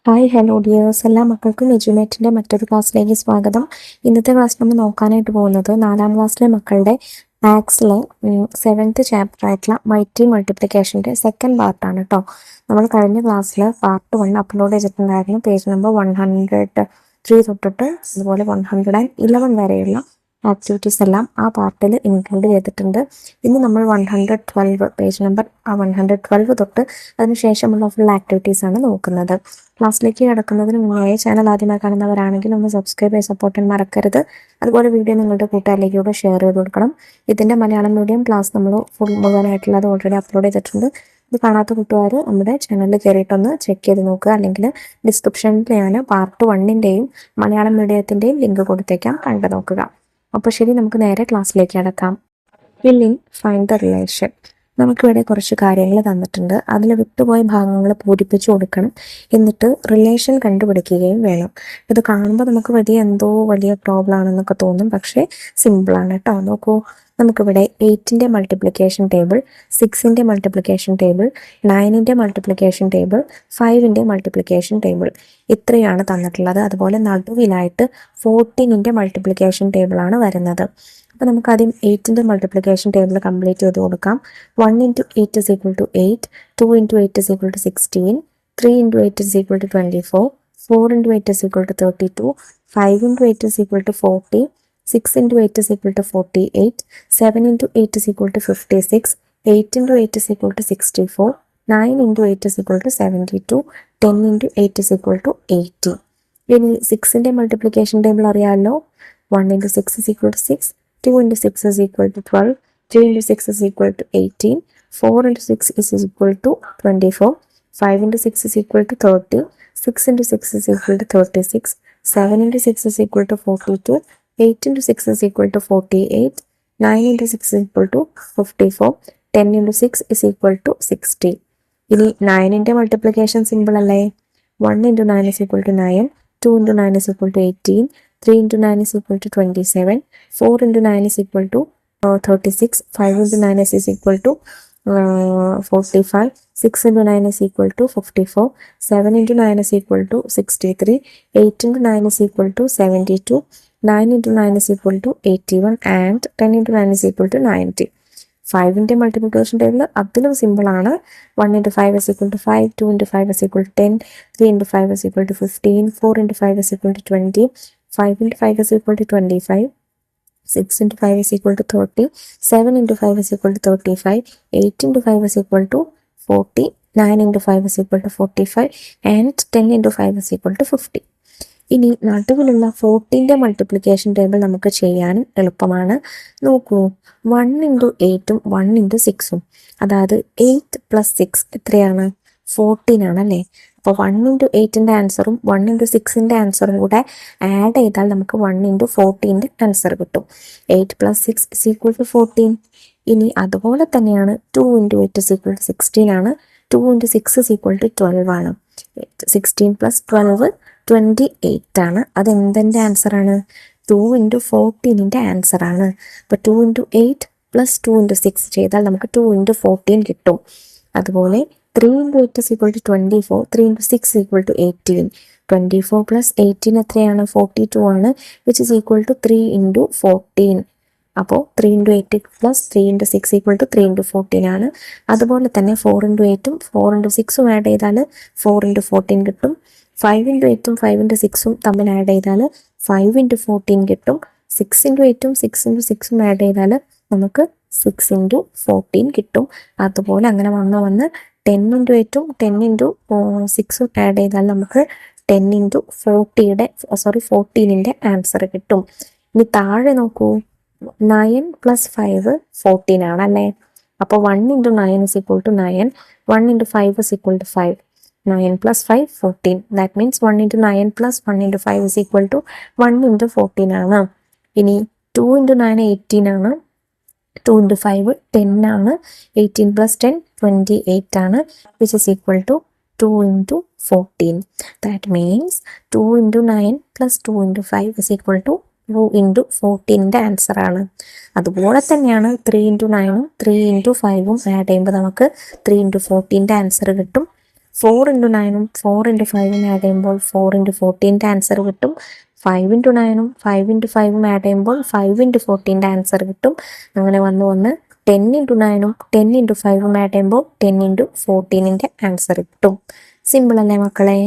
Hi hello dears, എല്ലാ മക്കൾക്കും എജ്യുമേറ്റിൻ്റെ മറ്റൊരു ക്ലാസ്സിലേക്ക് സ്വാഗതം. ഇന്നത്തെ ക്ലാസ് നമ്മൾ നോക്കാനായിട്ട് പോകുന്നത് 4ാം ക്ലാസ്സിലെ മക്കളുടെ മാത്സിലെ 7th ചാപ്റ്റർ ആയിട്ടുള്ള മൾട്ടി മൾട്ടിപ്ലിക്കേഷൻ്റെ സെക്കൻഡ് പാർട്ടാണ് കേട്ടോ. നമ്മൾ കഴിഞ്ഞ ക്ലാസ്സിൽ പാർട്ട് 1 അപ്ലോഡ് ചെയ്തിട്ടുണ്ടായിരുന്നു. പേജ് നമ്പർ 103 തൊട്ടിട്ട് അതുപോലെ 111 വരെയുള്ള ആക്ടിവിറ്റീസ് എല്ലാം ആ പാർട്ടിൽ ഇൻക്ലൂഡ് ചെയ്തിട്ടുണ്ട്. ഇന്ന് നമ്മൾ 112 പേജ് നമ്പർ 112 തൊട്ട് അതിനുശേഷമുള്ള ഫുൾ ആക്ടിവിറ്റീസ് ആണ് നോക്കുന്നത്. ക്ലാസ്സിലേക്ക് കിടക്കുന്നതിന് മുന്നേ ചാനൽ ആദ്യമായി കാണുന്നവരാണെങ്കിൽ ഒന്ന് സബ്സ്ക്രൈബ് ചെയ്ത് സപ്പോർട്ട് ചെയ്യാൻ മറക്കരുത്. അതുപോലെ വീഡിയോ നിങ്ങളുടെ കൂട്ടുകാരിലേക്കൂടെ ഷെയർ ചെയ്ത് കൊടുക്കണം. ഇതിൻ്റെ മലയാളം മീഡിയം ക്ലാസ് നമ്മൾ മുഴുവനായിട്ടുള്ളത് ഓൾറെഡി അപ്ലോഡ് ചെയ്തിട്ടുണ്ട്. ഇത് കാണാത്ത കൂട്ടുകാർ നമ്മുടെ ചാനലിൽ കയറിയിട്ടൊന്ന് ചെക്ക് ചെയ്ത് നോക്കുക. അല്ലെങ്കിൽ ഡിസ്ക്രിപ്ഷനിൽ ഞാൻ പാർട്ട് 1ൻ്റെയും മലയാളം മീഡിയത്തിൻ്റെയും ലിങ്ക് കൊടുത്തേക്കാം, കണ്ടു നോക്കുക. അപ്പോൾ ശരി, നമുക്ക് നേരെ ക്ലാസ്സിലേക്ക് കിടക്കാം. Filling find the relation. നമുക്കിവിടെ കുറച്ച് കാര്യങ്ങൾ തന്നിട്ടുണ്ട്. അതിൽ വിട്ടുപോയ ഭാഗങ്ങൾ പൂരിപ്പിച്ചു കൊടുക്കണം. എന്നിട്ട് റിലേഷൻ കണ്ടുപിടിക്കുകയും വേണം. ഇത് കാണുമ്പോൾ നമുക്ക് വലിയ പ്രോബ്ലം ആണെന്നൊക്കെ തോന്നും, പക്ഷേ സിമ്പിളാണ് കേട്ടോ. നോക്കൂ, നമുക്കിവിടെ 8ൻ്റെ മൾട്ടിപ്ലിക്കേഷൻ ടേബിൾ, 6ൻ്റെ മൾട്ടിപ്ലിക്കേഷൻ ടേബിൾ, 9ൻ്റെ മൾട്ടിപ്ലിക്കേഷൻ ടേബിൾ, 5ൻ്റെ മൾട്ടിപ്ലിക്കേഷൻ ടേബിൾ ഇത്രയാണ് തന്നിട്ടുള്ളത്. അതുപോലെ നടുവിലായിട്ട് 14ൻ്റെ മൾട്ടിപ്ലിക്കേഷൻ ടേബിളാണ് വരുന്നത്. അപ്പോൾ നമുക്ക് ആദ്യം 8ൻ്റെ മൾട്ടിപ്ലിക്കേഷൻ ടേബിൾ കംപ്ലീറ്റ് ചെയ്ത് കൊടുക്കാം. 1 × 8 = 8, 2 × 8 = 16, 3 × 8 = 24, 4 × 8 = 32, 5 × 8 = 40, 6 × 8 = 48, 7 × 8 = 56, 8 × 8 = 64, 9 × 8 = 72, 10 × 8 = 80. ഇനി 6ൻ്റെ മൾട്ടിപ്ലിക്കേഷൻ ടേബിൾ അറിയാമല്ലോ. 1 × 6 = 6, 2 × 6 = 12, 3 × 6 = 18, 4 × 6 = 24, 5 × 6 = 30, 6 × 6 = 36, 7 × 6 = 42, 8 × 6 = 48, 9 × 6 = 54, 10 × 6 = 60. ഇനി 9ൻ്റെ മൾട്ടിപ്ലിക്കേഷൻ സിമ്പിൾ അല്ലേ. 1 × 9 = 9, 2 × 9 = 18, 3 × 9 = 27, 4 × 9 = 36, 5 × 9 = 45, 6 × 9 = 54, 7 × 9 = 63, 8 × 9 = 72, 9 × 9 = 81 and 10 × 9 = 90. 5ൻ്റെ മൾട്ടിപ്ലിക്കേഷൻ ടേബിൾ അതിലും സിമ്പിളാണ്. 1 × 5 = 5, 2 × 5 = 10, 3 × 5 = 15, 4 × 5 = 20, 5 × 5 = 25, 6 × 5 = 30, 7 × 5 = 35, 8 × 5 = 40, 9 × 5 = 45 and 10 × 5 = 50. ഇനി നടുവിലുള്ള 14ൻ്റെ മൾട്ടിപ്ലിക്കേഷൻ ടേബിൾ നമുക്ക് ചെയ്യാനും എളുപ്പമാണ്. നോക്കൂ, 1 × 8ഉം 1 × 6ഉം, അതായത് 8 + 6 എത്രയാണ്? 14 ആണല്ലേ. അപ്പോൾ 1 × 8ൻ്റെ ആൻസറും 1 × 6ൻ്റെ ആൻസറും കൂടെ ആഡ് ചെയ്താൽ നമുക്ക് 1 × 14ൻ്റെ ആൻസർ കിട്ടും. 8 + 6 = 14. ഇനി അതുപോലെ തന്നെയാണ് 2 × 8 = 16 ആണ്. 2 × 6 = 12 ആണ്. 16 + 12 28 ആണ്. അതെന്തിൻ്റെ ആൻസറാണ്? 2 × 14ൻ്റെ ആൻസറാണ്. അപ്പോൾ 2 × 8 + 2 × 6 ചെയ്താൽ നമുക്ക് 2 × 14 കിട്ടും. അതുപോലെ 3 × 8 = 24, 3 × 6 = 18. 24 + 18 എത്രയാണ്? 42 ആണ്. which is equal to 3 × 14. അപ്പോൾ 3 × 8 + 3 × 6 = 3 × 14 ആണ്. അതുപോലെ തന്നെ 4 × 8ഉം 4 × 6ഉം ആഡ് ചെയ്താൽ 4 × 14 കിട്ടും. 5 × 8ഉം 5 × 6ഉം തമ്മിൽ ആഡ് ചെയ്താൽ 5 × 14 കിട്ടും. 6 × 8ഉം 6 × 6ഉം ആഡ് ചെയ്താൽ നമുക്ക് 6 × 14 കിട്ടും. അതുപോലെ അങ്ങനെ വന്ന് 10 × 8ഉം 10 × 6ഉം ആഡ് ചെയ്താൽ നമുക്ക് 10 × 14ൻ്റെ ആൻസർ കിട്ടും. ഇനി താഴെ നോക്കൂ, 9 + 5 14 ആണല്ലേ. അപ്പോൾ 1 × 9 = 9, 1 × 5 = 5, 9 + 5 14. ദാറ്റ് മീൻസ് 1 × 9 + 1 × 5 = 1 × 14 ആണ്. ഇനി 2 × 9 18 ആണ്. 2 × 5 10 ആണ്. 18 + 10 28 ആണ്. which is equal to 2 × 14. That means 2 × 9 + 2 × 5 is equal to 2 × 14ൻ്റെ ആൻസറാണ്. അതുപോലെ തന്നെയാണ് 3 × 9ഉം 3 × 5ഉം ആഡ് ചെയ്യുമ്പോൾ നമുക്ക് 3 × 14ൻ്റെ ആൻസർ കിട്ടും. 4x9ഉം 4x5ഉം ആഡ് ചെയ്യുമ്പോൾ 4x14 ആൻസർ കിട്ടും. 5x9ഉം 5x5ഉം ആഡ് ചെയ്യുമ്പോൾ 5x14 ആൻസർ കിട്ടും. അങ്ങനെ വന്ന് 10x9ഉം 10x5ഉം ആഡ് ചെയ്യുമ്പോൾ 10x14 ആൻസർ കിട്ടും. സിമ്പിൾ അല്ലേ മക്കളെ?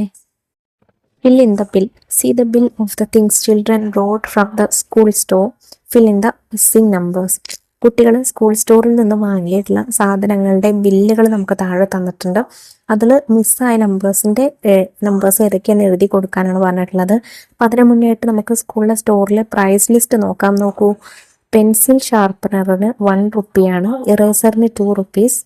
Fill in the bill. See the bill of the things children brought from the school store. Fill in the missing numbers. കുട്ടികൾ സ്കൂൾ സ്റ്റോറിൽ നിന്ന് വാങ്ങിയിട്ടുള്ള സാധനങ്ങളുടെ ബില്ലുകൾ നമുക്ക് താഴെ തന്നിട്ടുണ്ട്. അതിൽ മിസ്സായ നമ്പേഴ്സ് ഏതൊക്കെയാണെന്ന് എഴുതി കൊടുക്കാനാണ് പറഞ്ഞിട്ടുള്ളത്. അപ്പം അതിന് മുന്നേ ആയിട്ട് നമുക്ക് സ്കൂളിലെ സ്റ്റോറിലെ പ്രൈസ് ലിസ്റ്റ് നോക്കൂ. പെൻസിൽ ഷാർപ്പനറിന് 1 റുപ്പിയാണ്, ഇറേസറിന് 2 rupees,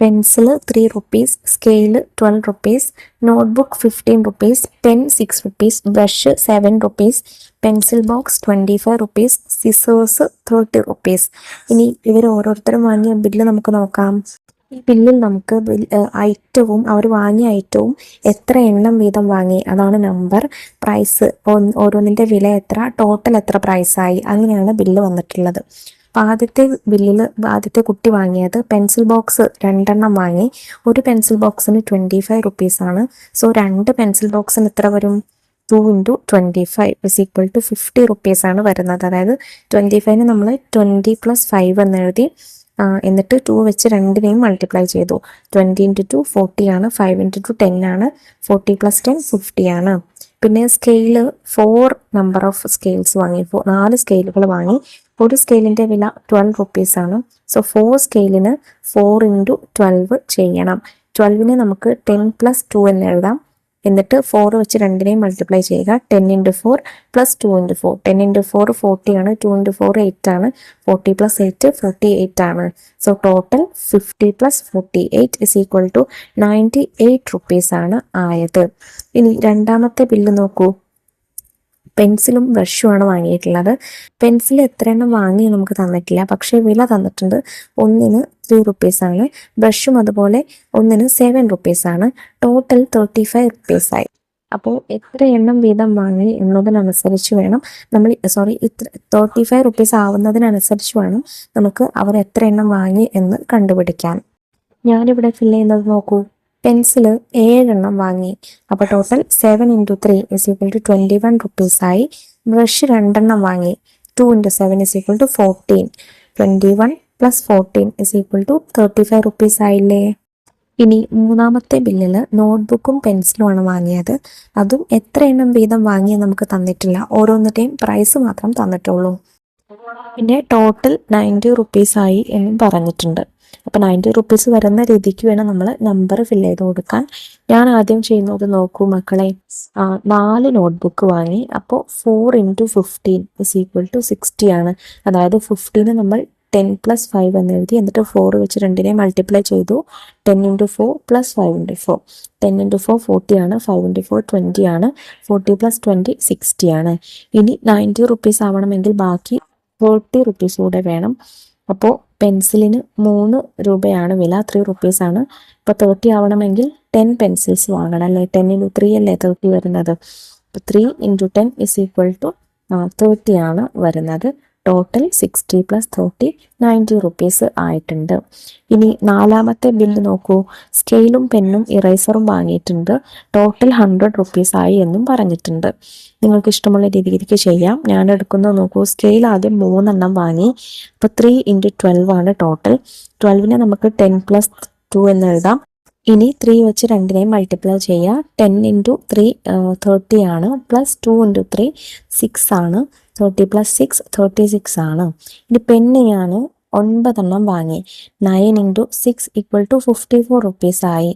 pencil 3 rupees, scale 12 rupees, notebook 15 rupees, pen 6 rupees, brush 7 rupees, pencil box 25 rupees, scissors 30 rupees. ഇനി ഇവർ ഓരോരുത്തരും വാങ്ങിയ ബില്ല് നമുക്ക് നോക്കാം. ഈ ബില്ലിൽ നമുക്ക് അവർ വാങ്ങിയ ഐറ്റവും എത്ര എണ്ണം വീതം വാങ്ങി അതാണ് നമ്പർ, പ്രൈസ് ഓരോന്നിൻ്റെ വില എത്ര, ടോട്ടൽ എത്ര പ്രൈസായി, അങ്ങനെയാണ് ബില്ല് വന്നിട്ടുള്ളത്. അപ്പോൾ ആദ്യത്തെ കുട്ടി വാങ്ങിയത് പെൻസിൽ ബോക്സ് 2 എണ്ണം വാങ്ങി. ഒരു പെൻസിൽ ബോക്സിന് 25 റുപ്പീസാണ്. സോ 2 പെൻസിൽ ബോക്സിന് എത്ര വരും? 2 × 25 = 50 റുപ്പീസാണ് വരുന്നത്. അതായത് 25ന് നമ്മൾ 20 + 5 എന്ന് എഴുതി, എന്നിട്ട് 2 വെച്ച് രണ്ടിനെയും മൾട്ടിപ്ലൈ ചെയ്തു. 20 × 2 40 ആണ്, 5 × 2 10 ആണ്, 40 + 10 50 ആണ്. പിന്നെ സ്കെയില് 4 നമ്പർ ഓഫ് സ്കെയിൽസ് വാങ്ങി, 4 സ്കെയിലുകൾ വാങ്ങി. ഒരു സ്കെയിലിൻ്റെ വില 12 റുപ്പീസാണ്. സോ 4 സ്കെയിലിന് 4 × 12 ചെയ്യണം. 12നെ നമുക്ക് 10 + 2 എന്ന് എഴുതാം. എന്നിട്ട് 4 വെച്ച് രണ്ടിനെയും മൾട്ടിപ്ലൈ ചെയ്യുക. 10 × 4 + 2 × 4. 10 × 4 40 ആണ്, 2 × 4 8 ആണ്, 40 + 8 48 ആണ്. സോ ടോട്ടൽ 50 + 48 = 98 റുപ്പീസാണ് ആയത്. ഇനി രണ്ടാമത്തെ ബില്ല് നോക്കൂ. പെൻസിലും ബ്രഷുമാണ് വാങ്ങിയിട്ടുള്ളത്. പെൻസിൽ എത്ര എണ്ണം വാങ്ങി നമുക്ക് തന്നിട്ടില്ല, പക്ഷേ വില തന്നിട്ടുണ്ട്. ഒന്നിന് 3 റുപ്പീസാണ്, ബ്രഷും അതുപോലെ ഒന്നിന് 7 റുപ്പീസാണ്. ടോട്ടൽ 35 റുപ്പീസായി. അപ്പോൾ എത്ര എണ്ണം വീതം വാങ്ങി എന്നതിനനുസരിച്ച് വേണം നമ്മൾ 35 റുപ്പീസ് ആവുന്നതിനനുസരിച്ച് വേണം നമുക്ക് അവർ എത്ര എണ്ണം വാങ്ങി എന്ന് കണ്ടുപിടിക്കാൻ. ഞാനിവിടെ ഫില്ല് ചെയ്യുന്നത് നോക്കൂ. പെൻസിൽ 7 എണ്ണം വാങ്ങി. അപ്പോൾ ടോട്ടൽ 7 × 3 = 21 റുപ്പീസായി. ബ്രഷ് 2 എണ്ണം വാങ്ങി. 2 × 7 = 14. 21 + 14 = 35 റുപ്പീസായില്ലേ? ഇനി മൂന്നാമത്തെ ബില്ലിൽ നോട്ട്ബുക്കും പെൻസിലുമാണ് വാങ്ങിയത്. അതും എത്ര എണ്ണം വീതം വാങ്ങി നമുക്ക് തന്നിട്ടില്ല, ഓരോന്നിൻ്റെയും പ്രൈസ് മാത്രം തന്നിട്ടുള്ളൂ. പിന്നെ ടോട്ടൽ 90 റുപ്പീസായി എന്നും പറഞ്ഞിട്ടുണ്ട്. അപ്പോൾ 90 റുപ്പീസ് വരുന്ന രീതിക്ക് വേണം നമ്മൾ നമ്പർ ഫില്ല് ചെയ്ത് കൊടുക്കാൻ. ഞാൻ ആദ്യം ചെയ്യുന്നത് നോക്കൂ മക്കളെ. 4 നോട്ട്ബുക്ക് വാങ്ങി. അപ്പോൾ 4 × 15 = 60 ആണ്. അതായത് 15ന് നമ്മൾ 10 + 5 എന്ന് എഴുതി, എന്നിട്ട് 4 വെച്ച് രണ്ടിനെ മൾട്ടിപ്ലൈ ചെയ്തു. 10 × 4 + 5 × 4. 10 × 4 40 ആണ്, 5 × 4 20 ആണ്, 40 + 20 60 ആണ്. ഇനി 90 റുപ്പീസ് ആവണമെങ്കിൽ ബാക്കി 30 റുപ്പീസ് കൂടെ വേണം. അപ്പോൾ പെൻസിലിന് 3 രൂപയാണ് വില, 3 റുപ്പീസാണ്. ഇപ്പോൾ 30 ആവണമെങ്കിൽ 10 പെൻസിൽസ് വാങ്ങണം അല്ലേ? 10 × 3 അല്ലേ 30 വരുന്നത്. അപ്പോൾ 3 × 10 = 30 ആണ് വരുന്നത്. ടോട്ടൽ 60 + 30 90 റുപ്പീസ് ആയിട്ടുണ്ട്. ഇനി നാലാമത്തെ ബില്ല് നോക്കൂ. സ്കെയിലും പെന്നും ഇറേസറും വാങ്ങിയിട്ടുണ്ട്. ടോട്ടൽ 100 റുപ്പീസായി എന്നും പറഞ്ഞിട്ടുണ്ട്. നിങ്ങൾക്ക് ഇഷ്ടമുള്ള രീതിക്ക് ചെയ്യാം. ഞാൻ എടുക്കുന്നത് നോക്കൂ. സ്കെയിൽ ആദ്യം 3 എണ്ണം വാങ്ങി. അപ്പോൾ 3 × 12 ആണ് ടോട്ടൽ. 12നെ നമുക്ക് 10 + 2 എന്ന് എഴുതാം. ഇനി 3 വെച്ച് രണ്ടിനെയും മൾട്ടിപ്ലൈ ചെയ്യുക. 10 × 3 30 ആണ്, +2 × 3 6 ആണ്, 30 + 6 36 ആണ്. ഇനി പെണ്ണ് ഞാൻ 9 എണ്ണം വാങ്ങി. 9 × 6 = 54 റുപ്പീസായി.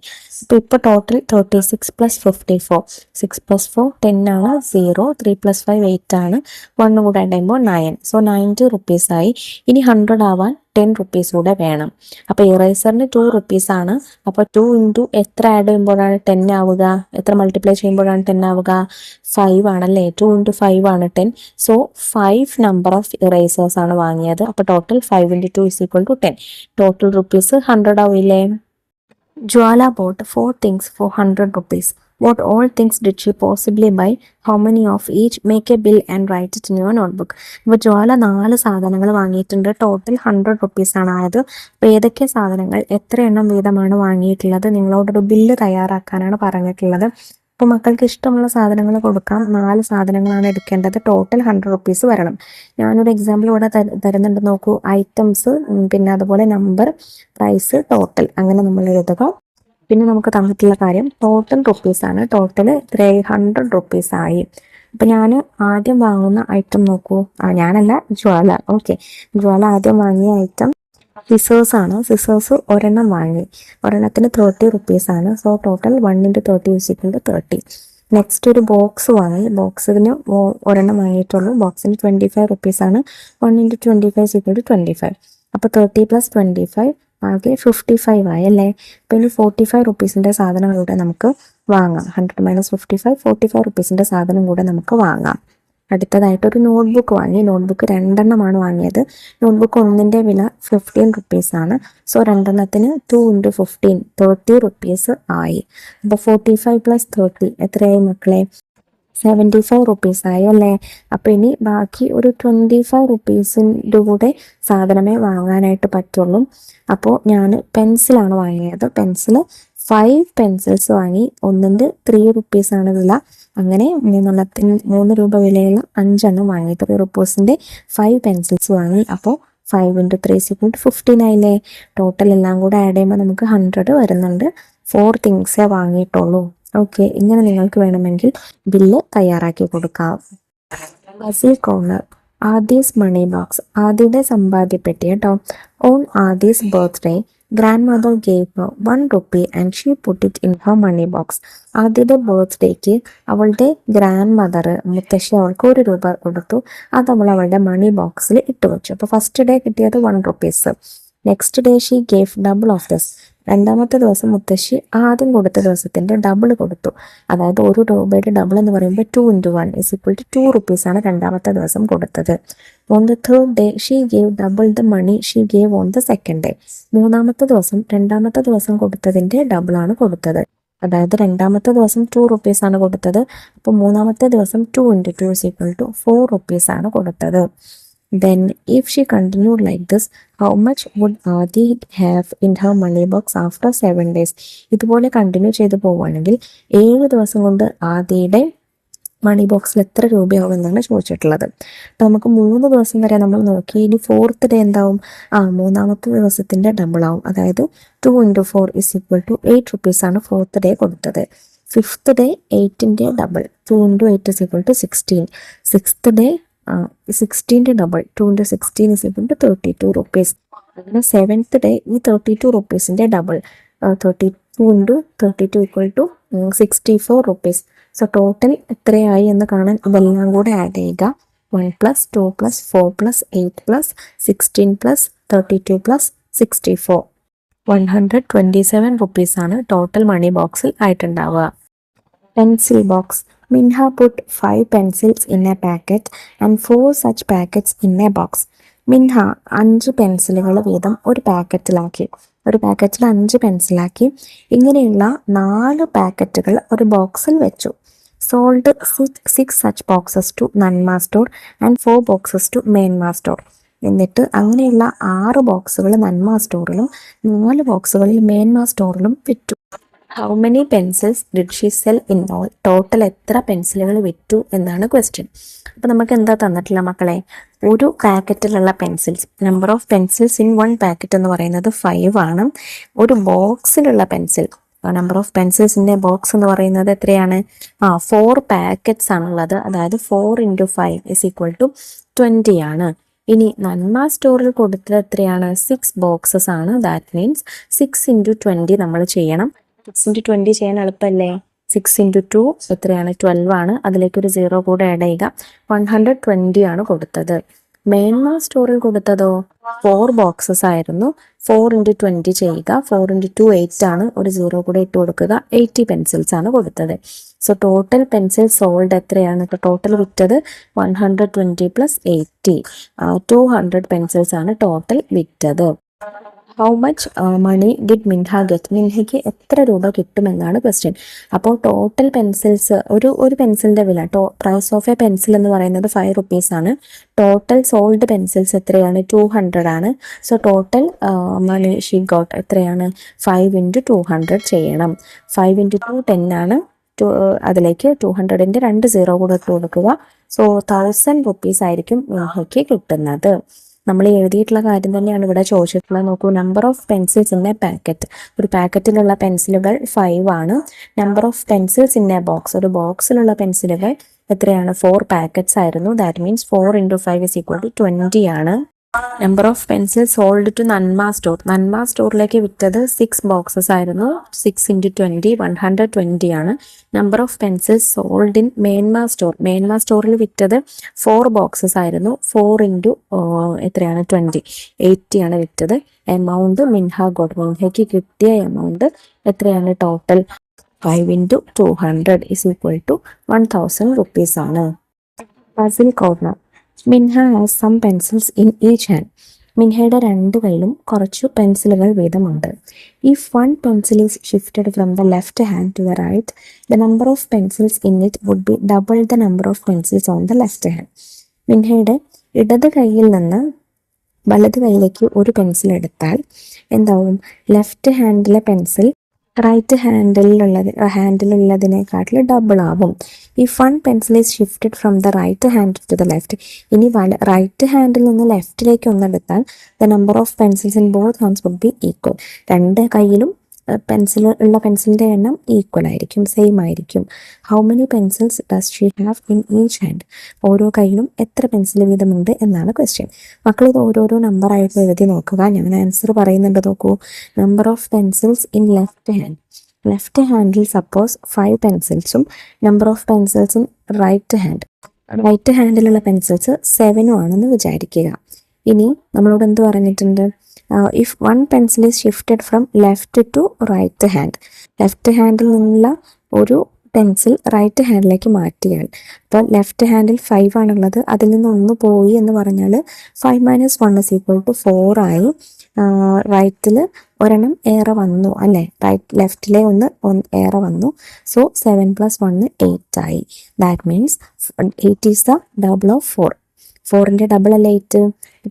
ഇപ്പോൾ ടോട്ടൽ 36 + 54. 6 + 4 10 ആണ്, 0. 3 + 5 8 ആണ്, 1 കൂടെ ആഡ് ചെയ്യുമ്പോൾ 9. സോ 90 റുപ്പീസായി. ഇനി 100 ആവാൻ 10 റുപ്പീസ് കൂടെ വേണം. അപ്പോൾ ഇറേസറിന് 2 റുപ്പീസാണ്. അപ്പോൾ 2 × എത്ര ആഡ് ചെയ്യുമ്പോഴാണ് 10 ആവുക, എത്ര മൾട്ടിപ്ലൈ ചെയ്യുമ്പോഴാണ് 10 ആവുക? 5 ആണല്ലേ. 2 × 5 ആണ് 10. സോ 5 നമ്പർ ഓഫ് ഇറേസേഴ്സ് ആണ് വാങ്ങിയത്. അപ്പോൾ ടോട്ടൽ 5 × 2 = 10. ടോട്ടൽ റുപ്പീസ് 100 ആവില്ലേ? Jwala bought 4 things for 100 rupees. What all things did she possibly buy? How many of each? Make a bill and write it in your notebook. ഇപ്പോൾ ജ്വാല 4 സാധനങ്ങൾ വാങ്ങിയിട്ടുണ്ട്. Total 100 റുപ്പീസാണ് ആയത്. അപ്പോൾ ഏതൊക്കെ സാധനങ്ങൾ എത്ര എണ്ണം വീതമാണ് വാങ്ങിയിട്ടുള്ളത് നിങ്ങളോടൊരു ബില്ല് തയ്യാറാക്കാനാണ് പറഞ്ഞിട്ടുള്ളത്. അപ്പോൾ മക്കൾക്ക് ഇഷ്ടമുള്ള സാധനങ്ങൾ കൊടുക്കാം. 4 സാധനങ്ങളാണ് എടുക്കേണ്ടത്. ടോട്ടൽ 100 റുപ്പീസ് വരണം. ഞാനൊരു എക്സാമ്പിൾ ഇവിടെ തരുന്നുണ്ട് നോക്കൂ. ഐറ്റംസ്, പിന്നെ അതുപോലെ നമ്പർ, പ്രൈസ്, ടോട്ടൽ, അങ്ങനെ നമ്മൾ എഴുതുക. പിന്നെ നമുക്ക് തന്നിട്ടുള്ള കാര്യം ടോട്ടൽ റുപ്പീസാണ്. ടോട്ടൽ 300 റുപ്പീസായി. അപ്പം ഞാൻ ആദ്യം വാങ്ങുന്ന ഐറ്റം നോക്കൂ. ഞാനല്ല, ജ്വാല. ഓക്കെ, ജ്വാല ആദ്യം വാങ്ങിയ ഐറ്റം സിസേഴ്സ് ആണ്. സിസേഴ്സ് ഒരെണ്ണം വാങ്ങി. ഒരെണ്ണത്തിന് 30 റുപ്പീസാണ്. So total 1 × 30 = 30. നെക്സ്റ്റ് ഒരു ബോക്സ് വാങ്ങി. ബോക്സിന് ഒരെണ്ണം വാങ്ങിയിട്ടുള്ളൂ. ബോക്സിന് 25 റുപ്പീസാണ്. 1 × 25 = 25. അപ്പോൾ 30 + 25 ആകെ 55 ആയി അല്ലേ. അപ്പോൾ ഇനി 45 റുപ്പീസിൻ്റെ സാധനം കൂടെ നമുക്ക് വാങ്ങാം. 100 - 55 45 റുപ്പീസിൻ്റെ സാധനം കൂടെ നമുക്ക് വാങ്ങാം. അടുത്തതായിട്ട് ഒരു നോട്ട്ബുക്ക് വാങ്ങി. നോട്ട്ബുക്ക് 2 എണ്ണമാണ് വാങ്ങിയത്. നോട്ട്ബുക്ക് ഒന്നിൻ്റെ വില 15 റുപ്പീസാണ്. സോ 2 എണ്ണത്തിന് 2 × 15 30 റുപ്പീസ് ആയി. അപ്പോൾ 45 + 30 എത്രയായി മക്കളെ? 75 റുപ്പീസായി അല്ലേ. അപ്പോൾ ഇനി ബാക്കി ഒരു 25 റുപ്പീസിൻ്റെ കൂടെ സാധനമേ വാങ്ങാനായിട്ട് പറ്റുള്ളൂ. അപ്പോൾ ഞാൻ പെൻസിലാണ് വാങ്ങിയത്. പെൻസിൽ 5 പെൻസിൽസ് വാങ്ങി. ഒന്നിൻ്റെ 3 റുപ്പീസാണ് വില. അങ്ങനെ 3 രൂപ വിലയുള്ള 5 എണ്ണം വാങ്ങി. 3 റുപ്പീസിൻ്റെ 5 പെൻസിൽസ് വാങ്ങി. അപ്പോൾ 5 × 3 = 15 ആയില്ലേ. ടോട്ടൽ എല്ലാം കൂടെ ആഡ് ചെയ്യുമ്പോൾ നമുക്ക് 100 വരുന്നുണ്ട്. 4 തിങ്സേ വാങ്ങിയിട്ടുള്ളൂ. ഓക്കെ, ഇങ്ങനെ നിങ്ങൾക്ക് വേണമെങ്കിൽ ബില്ല് തയ്യാറാക്കി കൊടുക്കാം. Puzzle corner. Adi's money box. ആദിയുടെ സമ്പാദ്യപ്പെട്ടി കേട്ടോ. On Adi's birthday grandmother gave her 1 rupee and she put it in her money box. ആദിയുടെ ബർത്ത്ഡേക്ക് അവളുടെ ഗ്രാൻഡ് മദർ, മുത്തശ്ശി, അവൾക്ക് 1 രൂപ കൊടുത്തു. അത് അവളുടെ മണി ബോക്സിൽ ഇട്ട് വെച്ചു. അപ്പോൾ ഫസ്റ്റ് ഡേ കിട്ടിയത് 1 rupees. Next day she gave double of this. രണ്ടാമത്തെ ദിവസം മുത്തശ്ശി ആദ്യം കൊടുത്ത ദിവസത്തിൻ്റെ ഡബിൾ കൊടുത്തു. അതായത് 1 രൂപയുടെ ഡബിൾ എന്ന് പറയുമ്പോൾ 2 × 1 = 2 റുപ്പീസാണ് രണ്ടാമത്തെ ദിവസം കൊടുത്തത്. On the third day she gave double the money she gave on the second day. മൂന്നാമത്തെ ദിവസം രണ്ടാമത്തെ ദിവസം കൊടുത്തതിൻ്റെ ഡബിളാണ് കൊടുത്തത്. അതായത് രണ്ടാമത്തെ ദിവസം 2 റുപ്പീസാണ് കൊടുത്തത്. അപ്പോൾ മൂന്നാമത്തെ ദിവസം 2 × 2 = 4 റുപ്പീസാണ് കൊടുത്തത്. Then if she continued like this, how much would Adi have in her money box after 7 days? ഇതുപോലെ കണ്ടിന്യൂ ചെയ്ത് പോവുകയാണെങ്കിൽ 7 ദിവസം കൊണ്ട് ആദിയുടെ മണി ബോക്സിൽ എത്ര രൂപയാവും എന്നാണ് ചോദിച്ചിട്ടുള്ളത്. അപ്പോൾ നമുക്ക് 3 ദിവസം വരെ നമ്മൾ നോക്കി. ഇനി 4th ഡേ എന്താവും? മൂന്നാമത്തെ ദിവസത്തിൻ്റെ ഡബിൾ ആവും. അതായത് 2 × 4 = 8 റുപ്പീസാണ് 4th ഡേ കൊടുത്തത്. 5th ഡേ 8ൻ്റെ ഡബിൾ 2 × 8 = 16. 6th ഡേ 16ൻ്റെ ഡബിൾ 2 × 16 = 32 റുപ്പീസ്. അങ്ങനെ 7th ഡേ ഈ 32 റുപ്പീസിൻ്റെ ഡബിൾ 32 × 32 = 64 റുപ്പീസ്. സോ ടോട്ടൽ എത്രയായി എന്ന് കാണാൻ ഇതെല്ലാം കൂടെ ആഡ് ചെയ്യുക. 1 + 2 + 4 + 8 + 16 + 32 + 64 127 റുപ്പീസാണ് ടോട്ടൽ മണി ബോക്സിൽ ആയിട്ടുണ്ടാവുക. Pencil box. Minha put 5 pencils in a packet and 4 such packets in a box. മിൻഹ 5 പെൻസിലുകൾ വീതം ഒരു പാക്കറ്റിലാക്കി. ഒരു പാക്കറ്റിൽ 5 പെൻസിലാക്കി. ഇങ്ങനെയുള്ള 4 പാക്കറ്റുകൾ ഒരു ബോക്സിൽ വെച്ചു. സോൾഡ് 6 such boxes to നന്മ സ്റ്റോർ ആൻഡ് 4 boxes to മേന്മ സ്റ്റോർ. എന്നിട്ട് അങ്ങനെയുള്ള 6 ബോക്സുകൾ നന്മ സ്റ്റോറിലും 4 ബോക്സുകളിൽ മേന്മ സ്റ്റോറിലും വിറ്റു. How many pencils did she cell in all? Total എത്ര പെൻസിലുകൾ വിറ്റു എന്നാണ് ക്വസ്റ്റ്യൻ. അപ്പോൾ നമുക്ക് എന്താ തന്നിട്ടില്ല മക്കളെ? ഒരു പാക്കറ്റിലുള്ള pencils, number of pencils in 1 packet എന്ന് പറയുന്നത് 5 ആണ്. ഒരു ബോക്സിലുള്ള പെൻസിൽ, നമ്പർ ഓഫ് പെൻസിൽസിൻ്റെ ബോക്സ് എന്ന് പറയുന്നത് എത്രയാണ്? 4 പാക്കറ്റ്സ് ആണുള്ളത്. അതായത് 4 × 5 = 20 ആണ്. ഇനി നന്മ സ്റ്റോറിൽ കൊടുത്തത് എത്രയാണ്? 6 ബോക്സസ് ആണ്. ദാറ്റ് മീൻസ് 6 × 20 നമ്മൾ ചെയ്യണം. 6 × 20 ചെയ്യാൻ എളുപ്പമല്ലേ? 6 × 2 എത്രയാണ്? 12 ആണ്. അതിലേക്കൊരു 0 കൂടെ ആഡ് ചെയ്യുക. 120 ആണ് കൊടുത്തത്. മേന്മ സ്റ്റോറിൽ കൊടുത്തതോ 4 ബോക്സസ് ആയിരുന്നു. 4 × 20 ചെയ്യുക. 4 × 2 8 ആണ്. ഒരു 0 കൂടെ ഇട്ട് കൊടുക്കുക. 80 പെൻസിൽസ് ആണ് കൊടുത്തത്. സോ ടോട്ടൽ പെൻസിൽ സോൾഡ് എത്രയാണ്? ടോട്ടൽ വിറ്റത് 120 + 80 200 പെൻസിൽസ് ആണ് ടോട്ടൽ വിറ്റത്. How much money did Minha get? മിൻഹയ്ക്ക് എത്ര രൂപ കിട്ടുമെന്നാണ് ക്വസ്റ്റ്യൻ. അപ്പോൾ ടോട്ടൽ പെൻസിൽസ്, ഒരു പെൻസിലിൻ്റെ വില, പ്രൈസ് ഓഫ് എ പെൻസിൽ എന്ന് പറയുന്നത് 5 rupees ആണ്. ടോട്ടൽ സോൾഡ് പെൻസിൽസ് എത്രയാണ്? 200 ആണ്. So total money she got എത്രയാണ്? 5 × 200 ചെയ്യണം. 5 × 2 10 ആണ്. അതിലേക്ക് 200ൻ്റെ 2 0 കൂടെ ഇട്ട് കൊടുക്കുക. സോ 1000 rupees ആയിരിക്കും മിൻഹയ്ക്ക് കിട്ടുന്നത്. നമ്മൾ എഴുതിയിട്ടുള്ള കാര്യം തന്നെയാണ് ഇവിടെ ചോദിച്ചിട്ടുള്ളത്. നോക്കൂ, number of pencils in A packet. ഒരു പാക്കറ്റിലുള്ള പെൻസിലുകൾ 5 ആണ്. Number of pencils in A box, ഒരു ബോക്സിലുള്ള പെൻസിലുകൾ എത്രയാണ്? 4 പാക്കറ്റ്സ് ആയിരുന്നു. ദാറ്റ് മീൻസ് 4 × 5 = 20 ആണ്. Number of pencil sold to Nanma store. Nanma സ്റ്റോറിലേക്ക് വിറ്റത് 6 boxes ആയിരുന്നു. 6 × 20 120 ആണ്. Number of pencils sold in മേന്മ സ്റ്റോർ. മേന്മ സ്റ്റോറിൽ വിറ്റത് 4 boxes ആയിരുന്നു. 4 × എത്രയാണ്? 20 80 ആണ് വിറ്റത്. എമൗണ്ട് മിൻഹ ഗോട്ട്, മിൻഹയ്ക്ക് കിട്ടിയ എമൗണ്ട് എത്രയാണ്? ടോട്ടൽ 5 × 200 = 1000 rupees ആണ്. Puzzle corner. Minha has some pencils in each hand. മിൻഹയുടെ 2 കൈയിലും കുറച്ചു പെൻസിലുകൾ വീതമുണ്ട്. If 1 pencil is shifted from the left hand to the right, the number of pencils in it would be double the number of pencils on the left hand. മിൻഹയുടെ ഇടത് കൈയിൽ നിന്ന് വലത് കൈയിലേക്ക് ഒരു പെൻസിൽ എടുത്താൽ എന്താവും? ലെഫ്റ്റ് ഹാൻഡിലെ പെൻസിൽ റൈറ്റ് ഹാൻഡിലുള്ളതിനെക്കാട്ടിൽ ഡബിൾ ആവും. ഈ 1 pencil is shifted from the right hand to the left. ഇനി റൈറ്റ് ഹാൻഡിൽ നിന്ന് ലെഫ്റ്റിലേക്ക് ഒന്നെടുത്താൽ the number of pencils in both hands would be equal. 2 കൈയിലും പെൻസിലിൻ്റെ എണ്ണം ഈക്വൽ ആയിരിക്കും, സെയിം ആയിരിക്കും. How many pencils does she have in each hand? ഓരോ കൈയിലും എത്ര പെൻസിൽ വീതമുണ്ട് എന്നാണ് ക്വസ്റ്റ്യൻ. മക്കൾ ഇത് ഓരോരോ നമ്പറായിട്ട് എഴുതി നോക്കുക. ഞാൻ ആൻസർ പറയുന്നുണ്ട്, നോക്കൂ. Number of pencils in left hand. Left ഹാൻഡിൽ സപ്പോസ് 5 pencilsഉം number of pencils in right hand, right ഹാൻഡിലുള്ള പെൻസിൽസ് 7 ആണെന്ന് വിചാരിക്കുക. ഇനി നമ്മളോട് എന്ത് പറഞ്ഞിട്ടുണ്ട്? If 1 pencil is shifted from left to right hand, left ഹാൻഡിൽ നിന്നുള്ള ഒരു പെൻസിൽ റൈറ്റ് ഹാൻഡിലേക്ക് മാറ്റിയാൽ, അപ്പോൾ ലെഫ്റ്റ് ഹാൻഡിൽ 5 ആണുള്ളത്, അതിൽ നിന്ന് 1 പോയി എന്ന് പറഞ്ഞാൽ 5 - 1 = 4 ആയി. റൈറ്റിൽ ഒരെണ്ണം ഏറെ വന്നു അല്ലേ? ലെഫ്റ്റിലെ 1 ഏറെ വന്നു. സോ 7 + 1 8 ആയി. That means 8 is the double of 4. 4ൻ്റെ ഡബിൾ അല്ലേ 8?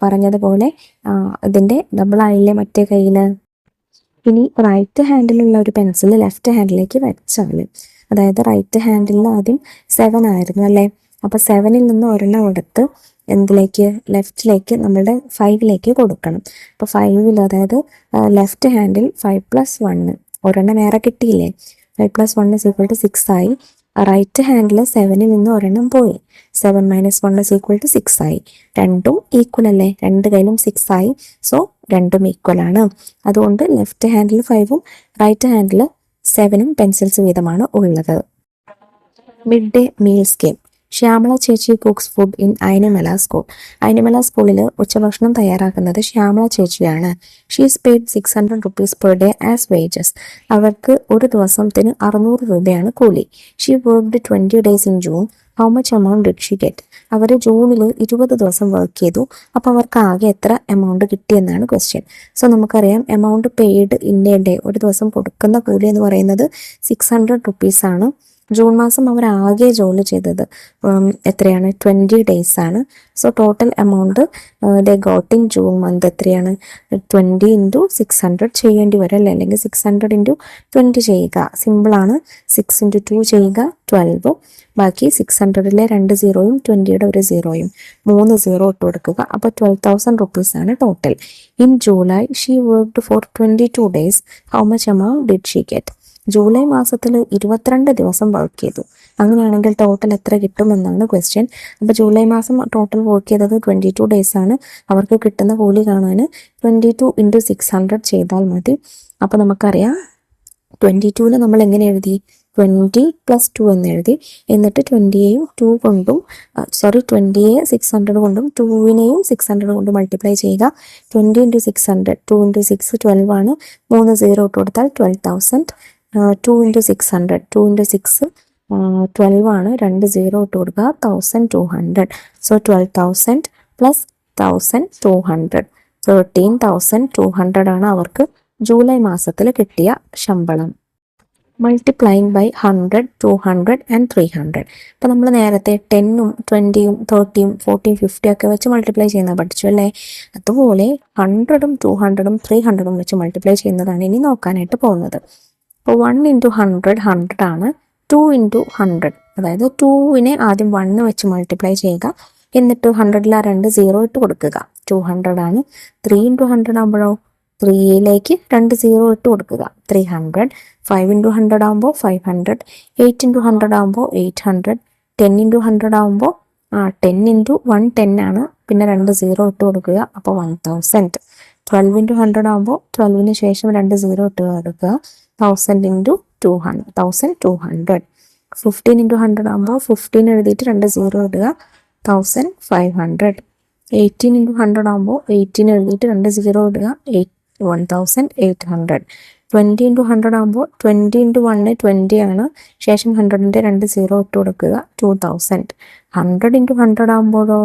പറഞ്ഞതുപോലെ ഇതിൻ്റെ ഡബിൾ ആയില്ലേ മറ്റേ കയ്യിൽ. ഇനി റൈറ്റ് ഹാൻഡിലുള്ള ഒരു പെൻസിൽ ലെഫ്റ്റ് ഹാൻഡിലേക്ക് വെച്ചാൽ, അതായത് റൈറ്റ് ഹാൻഡിൽ ആദ്യം 7 ആയിരുന്നു അല്ലേ? അപ്പോൾ 7ൽ നിന്ന് ഒരെണ്ണം എടുത്ത് എന്തിലേക്ക്? ലെഫ്റ്റിലേക്ക്, നമ്മളുടെ 5ലേക്ക് കൊടുക്കണം. അപ്പോൾ 5ൽ, അതായത് ലെഫ്റ്റ് ഹാൻഡിൽ 5 + 1, ഒരെണ്ണം വേറെ കിട്ടിയില്ലേ? 5 + 1 = 6 ആയി. റൈറ്റ് ഹാൻഡിൽ 7ൽ നിന്ന് ഒരെണ്ണം പോയി. 7 - 1 = 6 ആയി. രണ്ടും ഈക്വൽ അല്ലേ? 2 കൈയിലും 6 ആയി. സോ രണ്ടും ഈക്വൽ ആണ്. അതുകൊണ്ട് ലെഫ്റ്റ് ഹാൻഡിൽ 5ഉം റൈറ്റ് ഹാൻഡിൽ 7ഉം പെൻസിൽസ് വീതമാണ് ഉള്ളത്. Mid day meal scheme. Shyamala ചേച്ചി cooks food in Ainamala school. Ainamala സ്കൂളിൽ ഉച്ചഭക്ഷണം തയ്യാറാക്കുന്നത് ശ്യാമള ചേച്ചിയാണ്. She's paid 600 rupees per day as wages. അവർക്ക് ഒരു ദിവസത്തിന് 600 രൂപയാണ് കൂലി. She worked 20 days in June. How much amount did she get? അവർ ജൂണിൽ 20 ദിവസം വർക്ക് ചെയ്തു. അപ്പോൾ അവർക്ക് ആകെ എത്ര എമൗണ്ട് കിട്ടിയെന്നാണ് ക്വസ്റ്റ്യൻ. സോ നമുക്കറിയാം, amount paid in A day, ഒരു ദിവസം കൊടുക്കുന്ന കൂലി എന്ന് പറയുന്നത് 600 rupees ആണ്. ജൂൺ മാസം അവർ ആകെ ജോലി ചെയ്തത് എത്രയാണ്? 20 days ആണ്. So total amount they got in June month എത്രയാണ്? 20 × 600 ചെയ്യേണ്ടി വരും അല്ലേ? അല്ലെങ്കിൽ 600 × 20 ചെയ്യുക. സിമ്പിളാണ്. 6 × 2 ചെയ്യുക 12. ബാക്കി 600ലെ 2 0യും 20യുടെ 1 0യും 3 0 ഇട്ട് കൊടുക്കുക. അപ്പോൾ 12,000 rupees ആണ് total. In July she worked for 22 days. How much amount did she get? July മാസത്തിൽ 22 ദിവസം വർക്ക് ചെയ്തു. അങ്ങനെയാണെങ്കിൽ ടോട്ടൽ എത്ര കിട്ടുമെന്നാണ് ക്വസ്റ്റ്യൻ. അപ്പോൾ ജൂലൈ മാസം ടോട്ടൽ വർക്ക് ചെയ്തത് 22 days ആണ്. അവർക്ക് കിട്ടുന്ന കൂലി കാണാൻ 22 × 600 ചെയ്താൽ മതി. അപ്പോൾ നമുക്കറിയാം 22ന് നമ്മൾ എങ്ങനെ എഴുതി? 20 + 2 എന്ന് എഴുതി. എന്നിട്ട് 20യെയും 20യെ 600 കൊണ്ടും 2നെയും 600 കൊണ്ടും മൾട്ടിപ്ലൈ ചെയ്യുക. 20 × 600, 2 × 6 12 ആണ്. 3 0 ഇട്ട് കൊടുത്താൽ 12,000. 2 × 600, 2 × 6 12 ആണ്. 2 0 ഇട്ട് കൊടുക്കുക. 1200. സോ 12,000 + 1200 13,200 ആണ് അവർക്ക് ജൂലൈ മാസത്തിൽ കിട്ടിയ ശമ്പളം. Multiplying by 100, 200 and 300. അപ്പോൾ നമ്മൾ നേരത്തെ 10ഉം 20ഉം 30ഉം 40ഉം 50 ഒക്കെ വെച്ച് മൾട്ടിപ്ലൈ ചെയ്യുന്നത് പഠിച്ചു അല്ലേ? അതുപോലെ 100ഉം 200ഉം 300ഉം വെച്ച് മൾട്ടിപ്ലൈ ചെയ്യുന്നതാണ് ഇനി നോക്കാനായിട്ട് പോകുന്നത്. അപ്പോൾ 1 ഇൻറ്റു 100 100 ആണ്. 2 ഇൻറ്റു 100, അതായത് 2വിനെ ആദ്യം 1 വെച്ച് മൾട്ടിപ്ലൈ ചെയ്യുക, എന്നിട്ട് 100ൽ ആ 2 0 ഇട്ട് കൊടുക്കുക. 200 ആണ്. 3 ഇൻറ്റു 100 ആകുമ്പോഴോ 3യിലേക്ക് 2 0 ഇട്ട് കൊടുക്കുക. 300. 5 ഇൻറ്റു 100 ആകുമ്പോൾ 500. 8 ഇൻറ്റു 100 ആകുമ്പോൾ 800. 10 ഇൻറ്റു 100 ആകുമ്പോൾ 10 ഇൻറ്റു 1 10 ആണ്, പിന്നെ 2 0 ഇട്ട് കൊടുക്കുക, അപ്പോൾ 1000. 12 ഇൻറ്റു 100 ആകുമ്പോൾ 12ന് ശേഷം 2 0 ഇട്ട് കൊടുക്കുക, 1000 ഇൻറ്റു 200, 1200. 15 ഇൻറ്റു 100 ആകുമ്പോൾ 15 എഴുതിയിട്ട് 2 0 ഇടുക, 1500. 18 ഇൻറ്റു 100 ആകുമ്പോൾ 18 എഴുതിയിട്ട് 2 0 ഇടുക, 1800. 20 ഇൻറ്റു 100 ആകുമ്പോൾ 20 ഇൻറ്റു 1 20 ആണ്, ശേഷം 100ൻ്റെ 2 0 ഇട്ട് കൊടുക്കുക, 2000. 100 ഇൻറ്റു 100 ആകുമ്പോഴോ